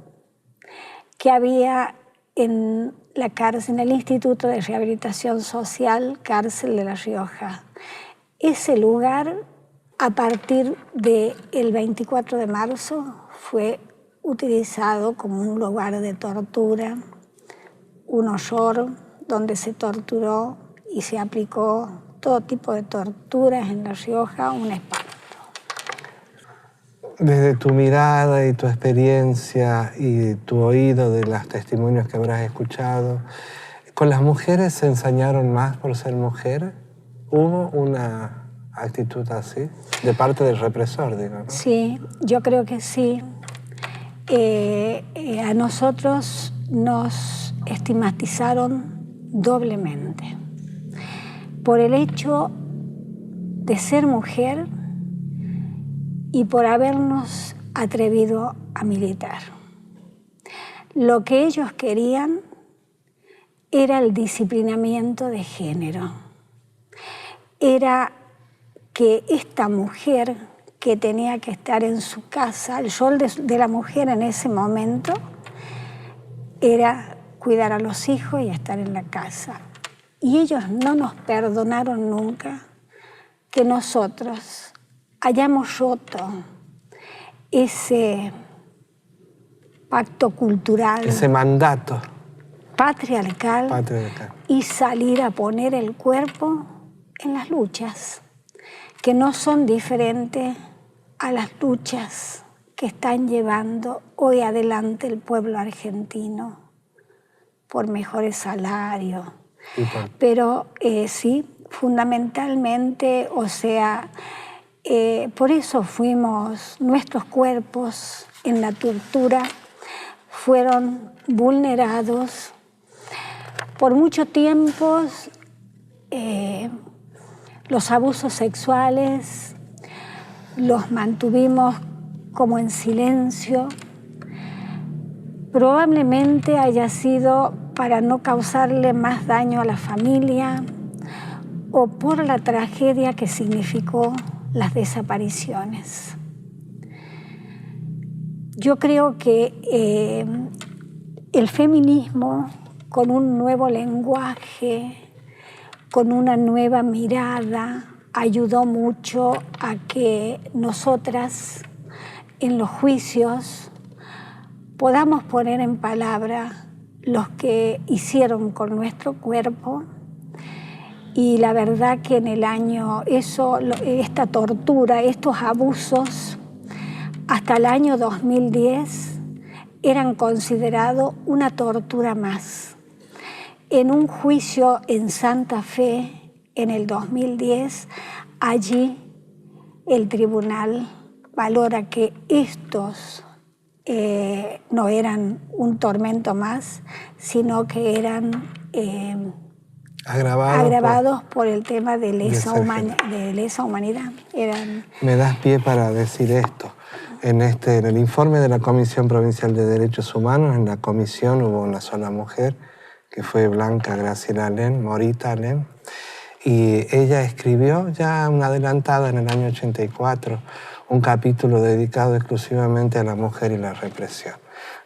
[SPEAKER 3] que había en la cárcel, en el Instituto de Rehabilitación Social, Cárcel de La Rioja. Ese lugar, a partir del 24 de marzo, fue utilizado como un lugar de tortura, un horror, donde se torturó y se aplicó todo tipo de torturas en La Rioja, un espanto.
[SPEAKER 1] Desde tu mirada y tu experiencia y tu oído de los testimonios que habrás escuchado, ¿con las mujeres se ensañaron más por ser mujeres? ¿Hubo una actitud así de parte del represor, digo, ¿no?
[SPEAKER 3] Sí, yo creo que sí. A nosotros nos estigmatizaron doblemente por el hecho de ser mujer y por habernos atrevido a militar. Lo que ellos querían era el disciplinamiento de género. Era que esta mujer que tenía que estar en su casa, el rol de la mujer en ese momento era cuidar a los hijos y estar en la casa. Y ellos no nos perdonaron nunca que nosotros hayamos roto ese pacto cultural,
[SPEAKER 1] ese mandato
[SPEAKER 3] patriarcal, y salir a poner el cuerpo en las luchas, que no son diferentes a las luchas que están llevando hoy adelante el pueblo argentino por mejores salarios. Pero sí, fundamentalmente, o sea, por eso nuestros cuerpos en la tortura fueron vulnerados. Por mucho tiempo, los abusos sexuales los mantuvimos como en silencio. Probablemente haya sido para no causarle más daño a la familia o por la tragedia que significó las desapariciones. Yo creo que el feminismo, con un nuevo lenguaje, con una nueva mirada, ayudó mucho a que nosotras en los juicios podamos poner en palabra los que hicieron con nuestro cuerpo. Y la verdad que en el año, esta tortura, estos abusos, hasta el año 2010 eran considerados una tortura más. En un juicio en Santa Fe, en el 2010, allí el tribunal valora que estos no eran un tormento más, sino que eran agravados por el tema de lesa humanidad.
[SPEAKER 1] Me das pie para decir esto. En el informe de la Comisión Provincial de Derechos Humanos, en la comisión hubo una sola mujer, que fue Blanca Graciela Alén, Morita Alén, y ella escribió ya una adelantada en el año 84 un capítulo dedicado exclusivamente a la mujer y la represión.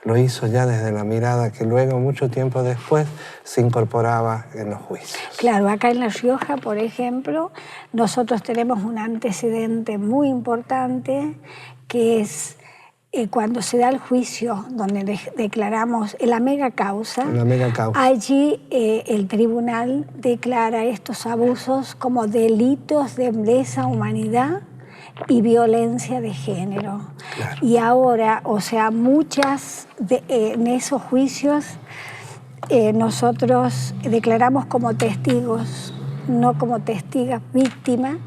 [SPEAKER 1] Lo hizo ya desde la mirada que luego, mucho tiempo después, se incorporaba en los juicios.
[SPEAKER 3] Claro, acá en La Rioja, por ejemplo, nosotros tenemos un antecedente muy importante, que es cuando se da el juicio donde declaramos la mega causa, allí el tribunal declara estos abusos como delitos de lesa humanidad y violencia de género. Claro. Y ahora, o sea, en esos juicios nosotros declaramos como testigos, no como testigas víctimas.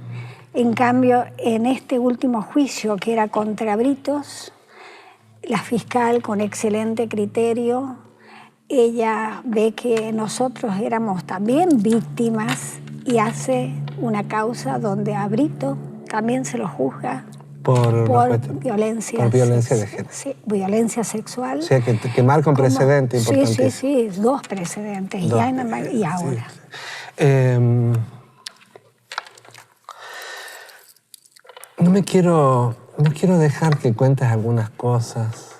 [SPEAKER 3] En cambio, en este último juicio, que era contra Britos, la fiscal, con excelente criterio, ella ve que nosotros éramos también víctimas y hace una causa donde a Brito también se lo juzga por violencia
[SPEAKER 1] de género.
[SPEAKER 3] Sí, violencia sexual.
[SPEAKER 1] O sea, que marca un precedente importante.
[SPEAKER 3] Sí, dos precedentes, y ahora.
[SPEAKER 1] Sí. No quiero dejar que cuentes algunas cosas.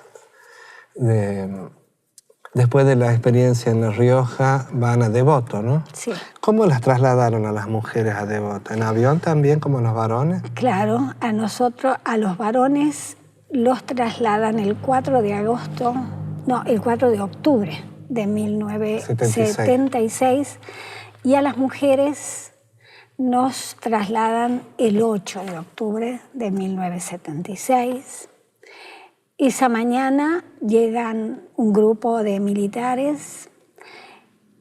[SPEAKER 1] Después de la experiencia en La Rioja, van a Devoto, ¿no?
[SPEAKER 3] Sí.
[SPEAKER 1] ¿Cómo las trasladaron a las mujeres a Devoto? ¿En avión también, como los varones?
[SPEAKER 3] Claro, a los varones los trasladan el 4 de octubre de 1976, y a las mujeres nos trasladan el 8 de octubre de 1976. Esa mañana llegan un grupo de militares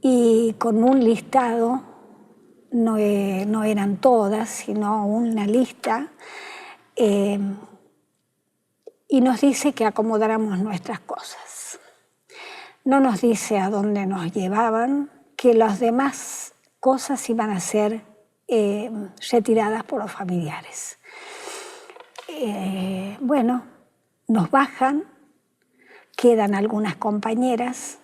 [SPEAKER 3] y con un listado, no eran todas, sino una lista, y nos dice que acomodáramos nuestras cosas. No nos dice a dónde nos llevaban, que las demás cosas iban a ser retiradas por los familiares. Bueno, nos bajan, quedan algunas compañeras.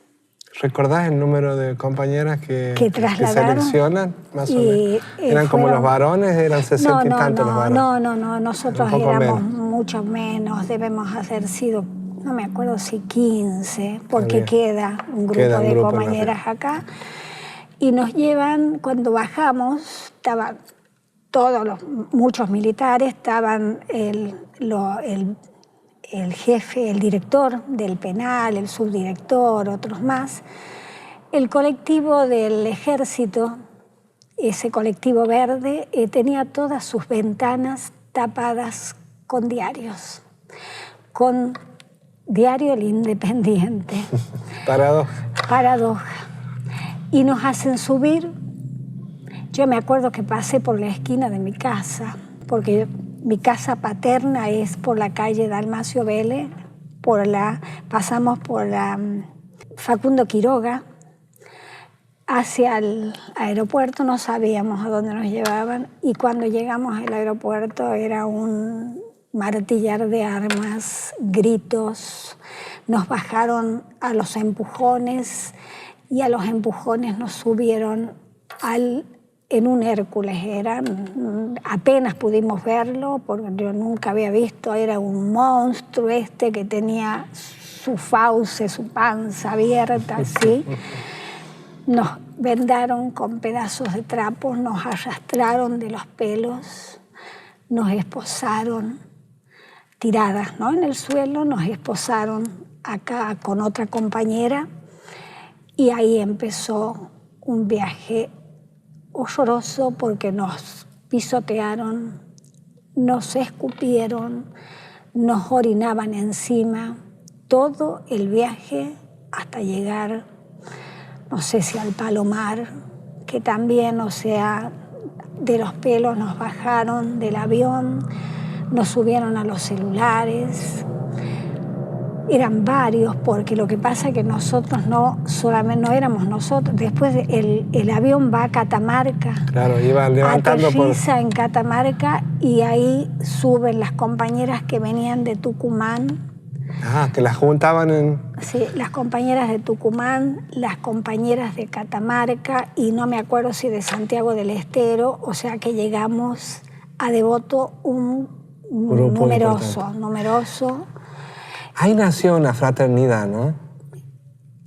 [SPEAKER 1] ¿Recordás el número de compañeras que
[SPEAKER 3] trasladaron,
[SPEAKER 1] seleccionan? Más o menos. ¿Eran como los varones? ¿Eran 60 y tantos los varones?
[SPEAKER 3] No, nosotros éramos mucho menos, debemos haber sido, no me acuerdo si 15, porque queda un grupo de compañeras acá. Y nos llevan, cuando bajamos, estaban muchos militares, estaban el jefe, el director del penal, el subdirector, otros más. El colectivo del ejército, ese colectivo verde, tenía todas sus ventanas tapadas con diarios, con diario El Independiente. Paradoja. Y nos hacen subir. Yo me acuerdo que pasé por la esquina de mi casa, porque mi casa paterna es por la calle Dalmacio Vélez, pasamos por la Facundo Quiroga, hacia el aeropuerto, no sabíamos a dónde nos llevaban, y cuando llegamos al aeropuerto era un martillar de armas, gritos, nos bajaron a los empujones, y a los empujones nos subieron en un Hércules. Apenas pudimos verlo, porque yo nunca había visto, era un monstruo que tenía su fauce, su panza abierta, así. Nos vendaron con pedazos de trapos, nos arrastraron de los pelos, nos esposaron, tiradas, ¿no?, en el suelo, nos esposaron acá con otra compañera, y ahí empezó un viaje horroroso, porque nos pisotearon, nos escupieron, nos orinaban encima, todo el viaje hasta llegar, no sé si al Palomar, que también, o sea, de los pelos nos bajaron del avión, nos subieron a los celulares. Eran varios, porque lo que pasa es que nosotros no éramos nosotros. Después el avión va a Catamarca.
[SPEAKER 1] Claro, iba levantando
[SPEAKER 3] aterriza en Catamarca, y ahí suben las compañeras que venían de Tucumán.
[SPEAKER 1] Ah, que las juntaban en...
[SPEAKER 3] Sí, las compañeras de Tucumán, las compañeras de Catamarca, y no me acuerdo si de Santiago del Estero, o sea que llegamos a Devoto un grupo numeroso.
[SPEAKER 1] Ahí nació una fraternidad, ¿no?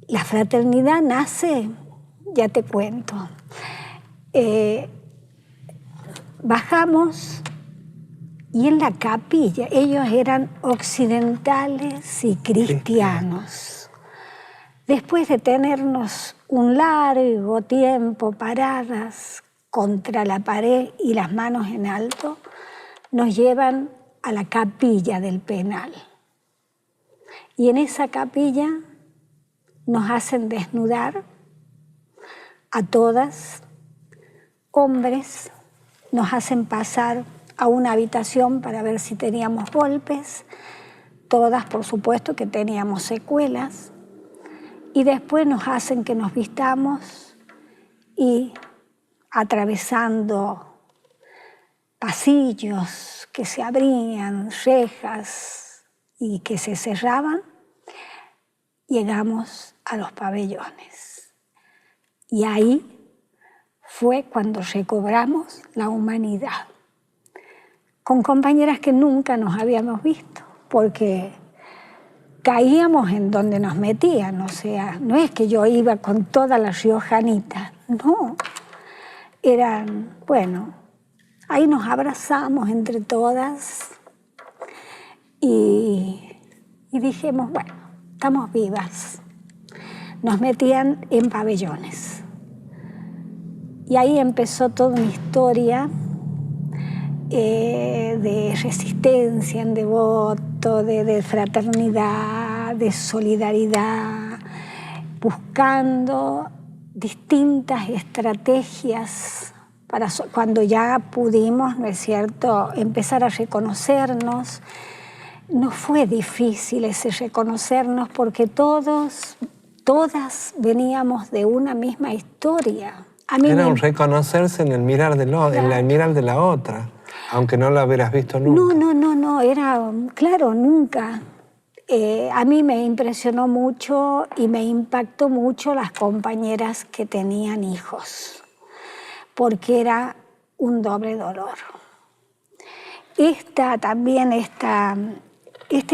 [SPEAKER 3] La fraternidad nace, ya te cuento. Bajamos, y en la capilla, ellos eran occidentales y cristianos. Después de tenernos un largo tiempo paradas contra la pared y las manos en alto, nos llevan a la capilla del penal. Y en esa capilla nos hacen desnudar a todas, hombres, nos hacen pasar a una habitación para ver si teníamos golpes, todas por supuesto que teníamos secuelas, y después nos hacen que nos vistamos, y atravesando pasillos que se abrían, rejas y que se cerraban, llegamos a los pabellones. Y ahí fue cuando recobramos la humanidad, con compañeras que nunca nos habíamos visto, porque caíamos en donde nos metían, o sea, no es que yo iba con toda la riojanita, no, eran, bueno, ahí nos abrazamos entre todas, y dijimos, bueno, estamos vivas. Nos metían en pabellones. Y ahí empezó toda una historia de resistencia en Devoto, de fraternidad, de solidaridad, buscando distintas estrategias para cuando ya pudimos, ¿no es cierto?, empezar a reconocernos. No fue difícil ese reconocernos porque todas veníamos de una misma historia.
[SPEAKER 1] Era un reconocerse en el mirar en el mirar de la otra, aunque no la hubieras visto nunca.
[SPEAKER 3] No, era, claro, nunca. A mí me impresionó mucho y me impactó mucho las compañeras que tenían hijos, porque era un doble dolor. Este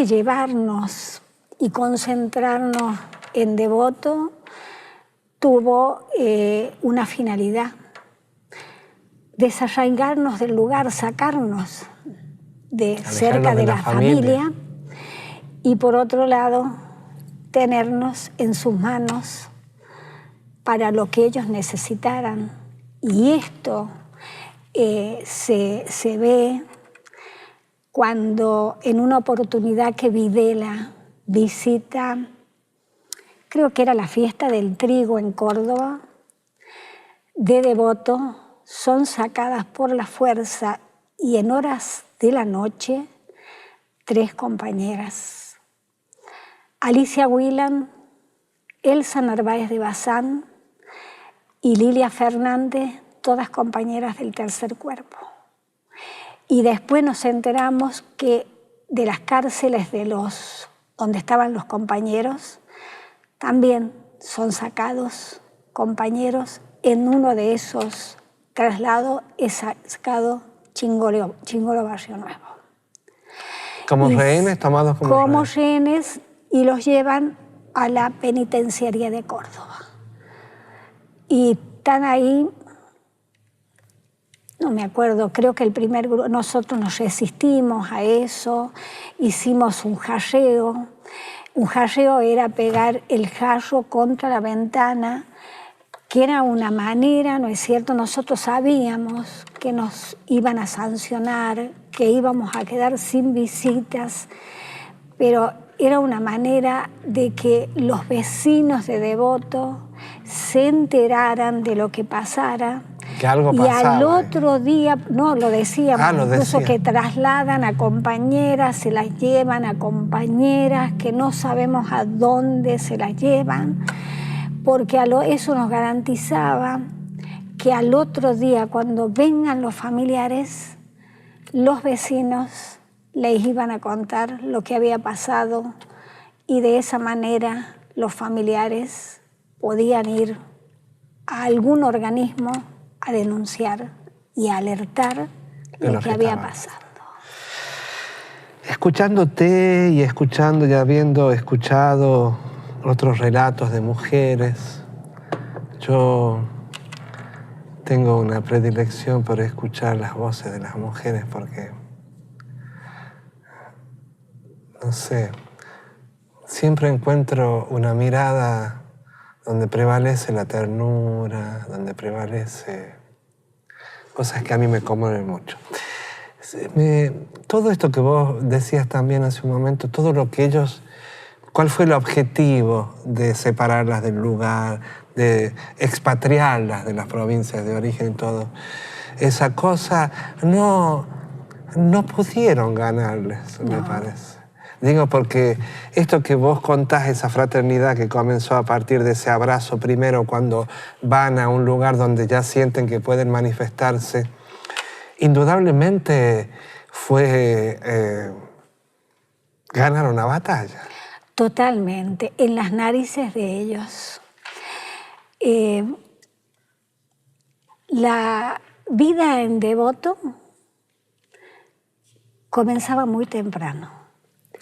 [SPEAKER 3] llevarnos y concentrarnos en Devoto tuvo una finalidad: desarraigarnos del lugar, sacarnos de cerca de la familia y por otro lado tenernos en sus manos para lo que ellos necesitaran. Y esto se ve cuando en una oportunidad que Videla visita, creo que era la fiesta del trigo en Córdoba, de Devoto, son sacadas por la fuerza y en horas de la noche 3 compañeras. Alicia Wieland, Elsa Narváez de Bazán y Lilia Fernández, todas compañeras del Tercer Cuerpo. Y después nos enteramos que de las cárceles donde estaban los compañeros, también son sacados compañeros. En uno de esos traslados es sacado Chingolo Barrio Nuevo.
[SPEAKER 1] ¿Como rehenes tomados como
[SPEAKER 3] rehenes? Y los llevan a la penitenciaría de Córdoba. Y están ahí, no me acuerdo, creo que el primer grupo, nosotros nos resistimos a eso, hicimos un jarreo. Un jarreo era pegar el jarro contra la ventana, que era una manera, ¿no es cierto? Nosotros sabíamos que nos iban a sancionar, que íbamos a quedar sin visitas, pero era una manera de que los vecinos de Devoto se enteraran de lo que pasara.
[SPEAKER 1] Que algo pasaba.
[SPEAKER 3] Y al otro día, no, lo decíamos, incluso que trasladan a compañeras, se las llevan a compañeras, que no sabemos a dónde se las llevan, porque eso nos garantizaba que al otro día, cuando vengan los familiares, los vecinos les iban a contar lo que había pasado y de esa manera los familiares podían ir a algún organismo a denunciar y a alertar de lo que había pasado.
[SPEAKER 1] Escuchándote y escuchando y habiendo escuchado otros relatos de mujeres, yo tengo una predilección por escuchar las voces de las mujeres porque, no sé, siempre encuentro una mirada donde prevalece la ternura, donde prevalece cosas que a mí me conmueven mucho. Todo esto que vos decías también hace un momento, todo lo que ellos, ¿cuál fue el objetivo de separarlas del lugar, de expatriarlas de las provincias de origen y todo? Esa cosa no pudieron ganarles, me parece. Digo, porque esto que vos contás, esa fraternidad que comenzó a partir de ese abrazo primero cuando van a un lugar donde ya sienten que pueden manifestarse, indudablemente ganaron una batalla.
[SPEAKER 3] Totalmente, en las narices de ellos. La vida en Devoto comenzaba muy temprano.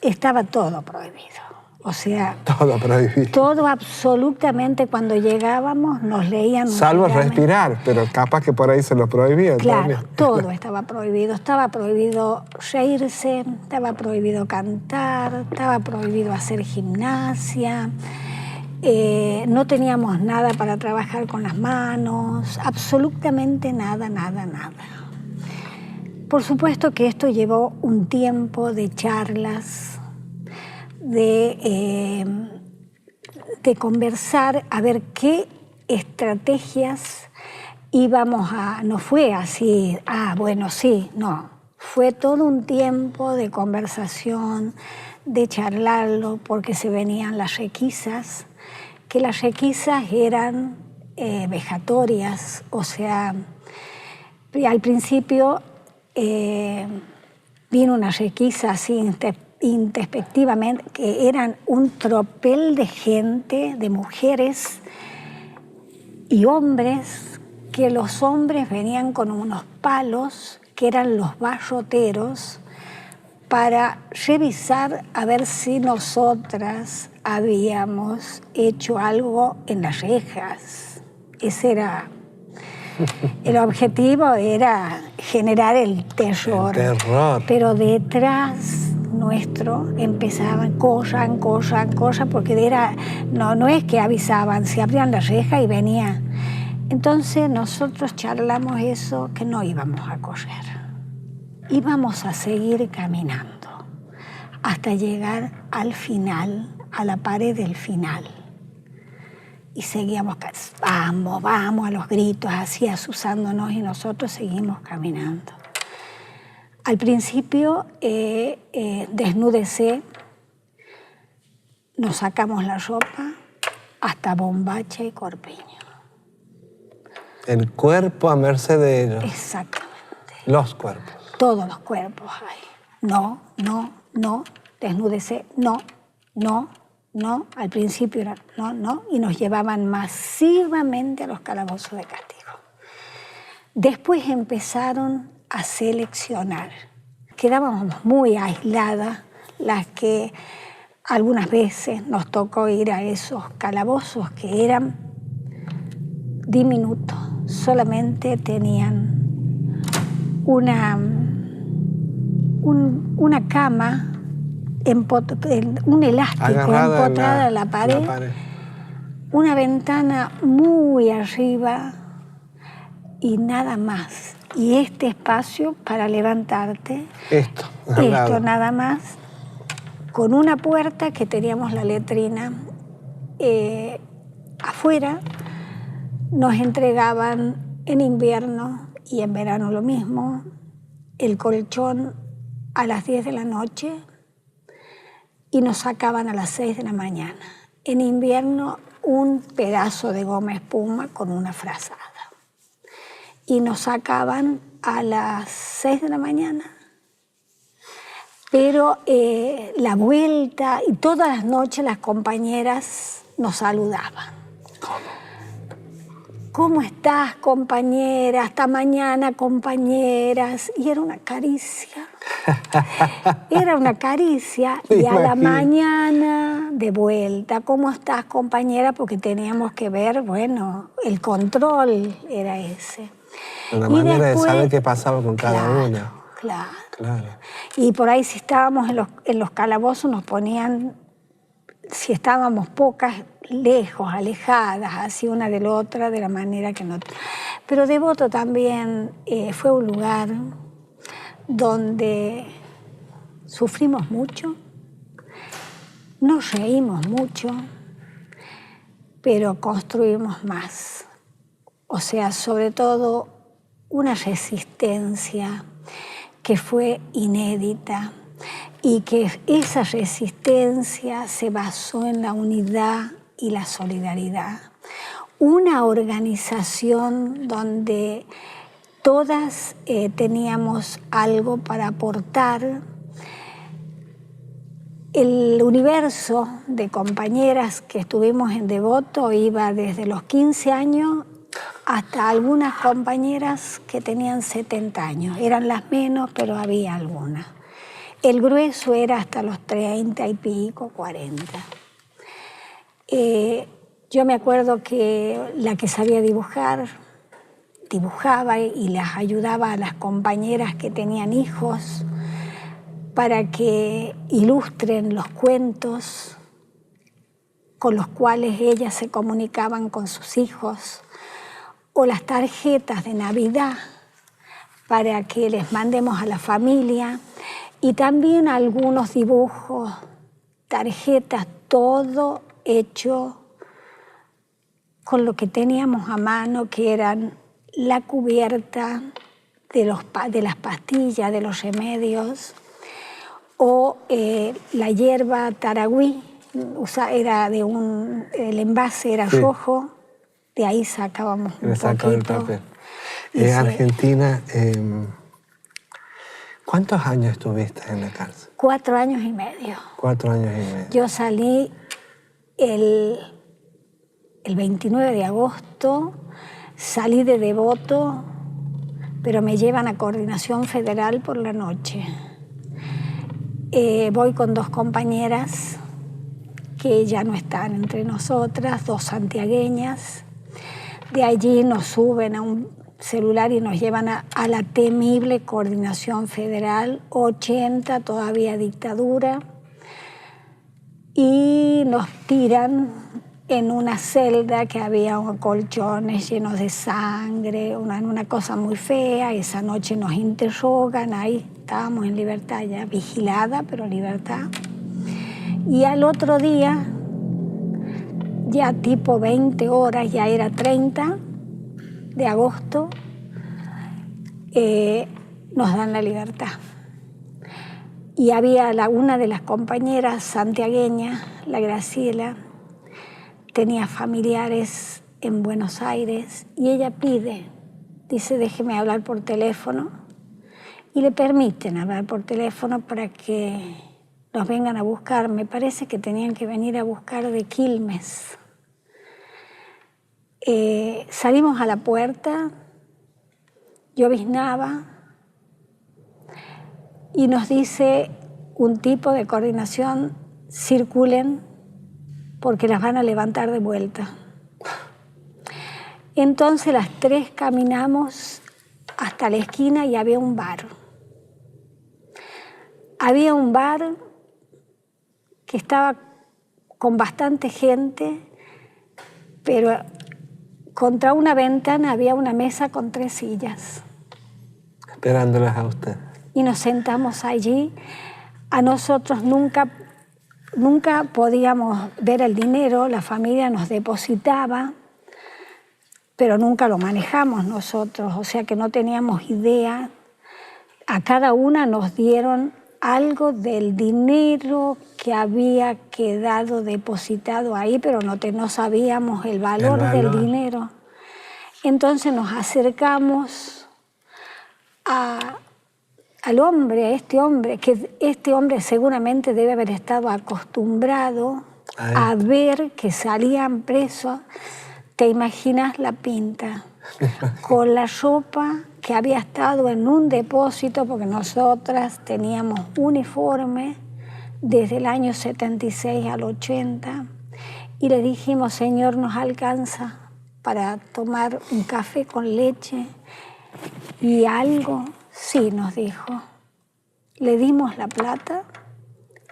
[SPEAKER 3] Estaba todo prohibido. O sea,
[SPEAKER 1] todo prohibido.
[SPEAKER 3] Todo absolutamente, cuando llegábamos nos leían...
[SPEAKER 1] Salvo respirar, pero capaz que por ahí se lo prohibían.
[SPEAKER 3] Claro,
[SPEAKER 1] también.
[SPEAKER 3] todo estaba prohibido. Estaba prohibido reírse, estaba prohibido cantar, estaba prohibido hacer gimnasia. No teníamos nada para trabajar con las manos, absolutamente nada, nada, nada. Por supuesto que esto llevó un tiempo de charlas, de conversar, a ver qué estrategias íbamos a... No fue así, bueno, sí, no. Fue todo un tiempo de conversación, de charlarlo, porque se venían las requisas, que las requisas eran vejatorias, o sea, al principio vino una requisa así introspectivamente, que eran un tropel de gente, de mujeres y hombres, que los hombres venían con unos palos, que eran los barroteros, para revisar a ver si nosotras habíamos hecho algo en las rejas. Ese era... El objetivo era generar el terror. Pero detrás nuestro empezaban, corran, porque no es que avisaban, se abrían la reja y venían. Entonces nosotros charlamos eso, que no íbamos a correr. Íbamos a seguir caminando hasta llegar al final, a la pared del final. Y seguíamos, vamos, a los gritos, así asusándonos, y nosotros seguimos caminando. Al principio, desnúdese, nos sacamos la ropa hasta bombacha y corpiño.
[SPEAKER 1] El cuerpo a merced de ellos.
[SPEAKER 3] Exactamente.
[SPEAKER 1] Los cuerpos.
[SPEAKER 3] Todos los cuerpos hay. No, desnúdese, no. Al principio era no, y nos llevaban masivamente a los calabozos de castigo. Después empezaron a seleccionar. Quedábamos muy aisladas, las que algunas veces nos tocó ir a esos calabozos que eran diminutos, solamente tenían una cama, un elástico empotrado en la pared, una ventana muy arriba y nada más. Y este espacio para levantarte, esto nada más, con una puerta que teníamos la letrina afuera. Nos entregaban en invierno y en verano lo mismo, el colchón a las 10 de la noche y nos sacaban a las 6 de la mañana. En invierno, un pedazo de goma espuma con una frazada. Y nos sacaban a las 6 de la mañana. Pero la vuelta, y todas las noches las compañeras nos saludaban. ¿Cómo estás, compañera? Hasta mañana, compañeras. Y era una caricia. Era una caricia. Y a la mañana, de vuelta. ¿Cómo estás, compañera? Porque teníamos que ver, bueno, el control era ese.
[SPEAKER 1] Una manera de saber qué pasaba con cada una.
[SPEAKER 3] Claro. Y por ahí, si estábamos en los calabozos, nos ponían, si estábamos pocas, lejos, alejadas, así una de la otra, de la manera que no... Pero Devoto también fue un lugar donde sufrimos mucho, nos reímos mucho, pero construimos más. O sea, sobre todo una resistencia que fue inédita y que esa resistencia se basó en la unidad y la solidaridad. Una organización donde todas teníamos algo para aportar. El universo de compañeras que estuvimos en Devoto iba desde los 15 años hasta algunas compañeras que tenían 70 años. Eran las menos, pero había algunas. El grueso era hasta los 30 y pico, 40. Yo me acuerdo que la que sabía dibujar, dibujaba y las ayudaba a las compañeras que tenían hijos para que ilustren los cuentos con los cuales ellas se comunicaban con sus hijos, o las tarjetas de Navidad para que les mandemos a la familia, y también algunos dibujos, tarjetas, todo hecho con lo que teníamos a mano, que eran la cubierta de las pastillas, de los remedios, o la hierba taragüí, era el envase era rojo, de ahí sacábamos un poquito.
[SPEAKER 1] El papel. Argentina, ¿cuántos años estuviste en la cárcel?
[SPEAKER 3] 4 años y medio.
[SPEAKER 1] 4 años y medio.
[SPEAKER 3] Yo salí el 29 de agosto, salí de Devoto, pero me llevan a Coordinación Federal por la noche. Voy con 2 compañeras que ya no están entre nosotras, 2 santiagueñas. De allí nos suben a un celular y nos llevan a la temible Coordinación Federal, 80, todavía dictadura, y nos tiran en una celda que había colchones llenos de sangre, una cosa muy fea. Esa noche nos interrogan, ahí estábamos en libertad ya, vigilada, pero libertad. Y al otro día, ya tipo 20 horas, ya era 30 de agosto, nos dan la libertad. Y había una de las compañeras santiagueñas, la Graciela, tenía familiares en Buenos Aires, y ella dice, déjeme hablar por teléfono, y le permiten hablar por teléfono para que nos vengan a buscar. Me parece que tenían que venir a buscar de Quilmes. Salimos a la puerta, lloviznaba, y nos dice un tipo de coordinación, circulen porque las van a levantar de vuelta. Entonces las 3 caminamos hasta la esquina y había un bar. Había un bar que estaba con bastante gente, pero contra una ventana había una mesa con 3 sillas.
[SPEAKER 1] Esperándolas a usted.
[SPEAKER 3] Y nos sentamos allí. A nosotros nunca podíamos ver el dinero, la familia nos depositaba, pero nunca lo manejamos nosotros, o sea que no teníamos idea. A cada una nos dieron algo del dinero que había quedado depositado ahí, pero no sabíamos el valor del dinero. Entonces nos acercamos al hombre, este hombre seguramente debe haber estado acostumbrado a ver que salían presos. ¿Te imaginas la pinta? Con la ropa que había estado en un depósito, porque nosotras teníamos uniforme desde el año 76 al 80, y le dijimos, Señor, ¿nos alcanza para tomar un café con leche y algo? Sí, nos dijo. Le dimos la plata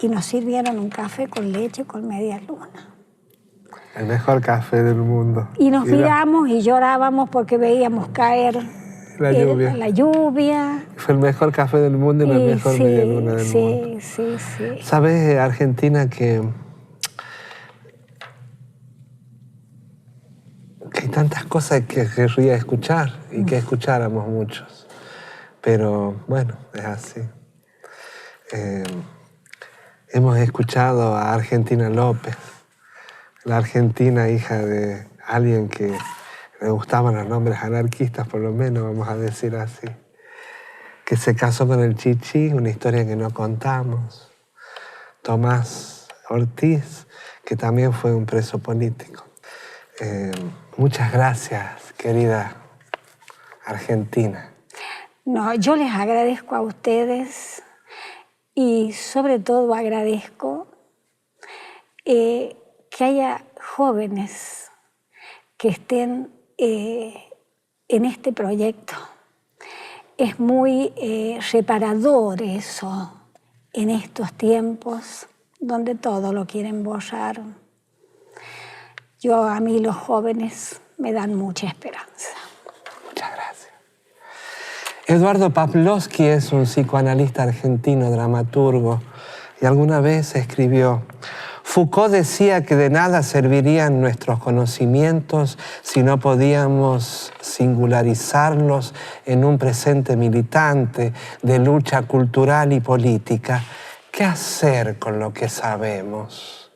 [SPEAKER 3] y nos sirvieron un café con leche con media luna.
[SPEAKER 1] El mejor café del mundo.
[SPEAKER 3] Y nos miramos y llorábamos porque veíamos caer la lluvia.
[SPEAKER 1] Fue el mejor café del mundo y la mejor media luna del mundo.
[SPEAKER 3] Sí.
[SPEAKER 1] ¿Sabes, Argentina, que hay tantas cosas que querría escuchar y que escucháramos muchos? Pero bueno, es así. Hemos escuchado a Argentina López, la argentina hija de alguien que le gustaban los nombres anarquistas, por lo menos, vamos a decir así, que se casó con el Chichi, una historia que no contamos. Tomás Ortiz, que también fue un preso político. Muchas gracias, querida Argentina.
[SPEAKER 3] No, yo les agradezco a ustedes y sobre todo agradezco que haya jóvenes que estén en este proyecto. Es muy reparador eso en estos tiempos donde todo lo quieren borrar. A mí los jóvenes me dan mucha esperanza.
[SPEAKER 1] Muchas gracias. Eduardo Pavlovsky es un psicoanalista argentino, dramaturgo, y alguna vez escribió: Foucault decía que de nada servirían nuestros conocimientos si no podíamos singularizarlos en un presente militante de lucha cultural y política. ¿Qué hacer con lo que sabemos?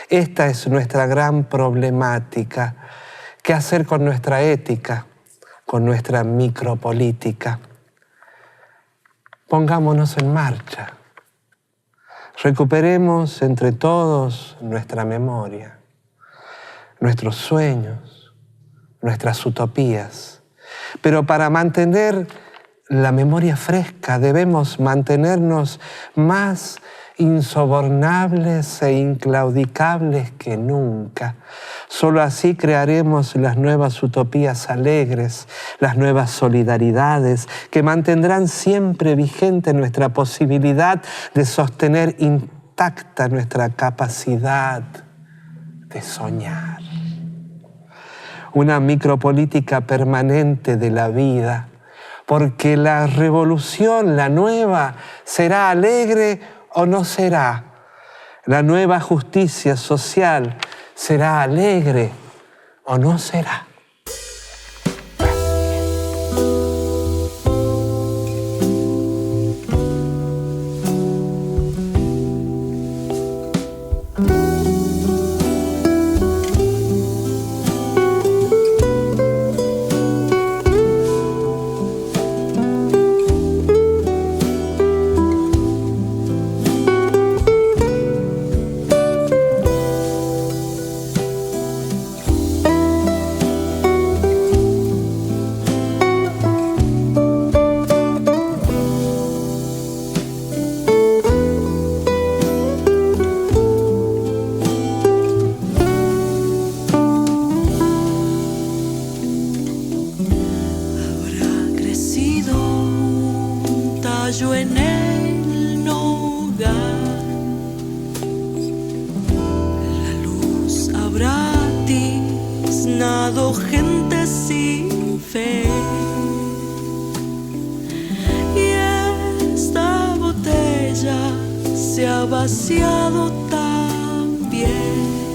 [SPEAKER 1] Esta es nuestra gran problemática. ¿Qué hacer con nuestra ética, con nuestra micropolítica? Pongámonos en marcha. Recuperemos entre todos nuestra memoria, nuestros sueños, nuestras utopías. Pero para mantener la memoria fresca debemos mantenernos más insobornables e inclaudicables que nunca. Solo así crearemos las nuevas utopías alegres, las nuevas solidaridades que mantendrán siempre vigente nuestra posibilidad de sostener intacta nuestra capacidad de soñar. Una micropolítica permanente de la vida, porque la revolución, la nueva, será alegre o no será. La nueva justicia social será alegre o no será.
[SPEAKER 2] En el nogal, la luz habrá tiznado gente sin fe, y esta botella se ha vaciado también.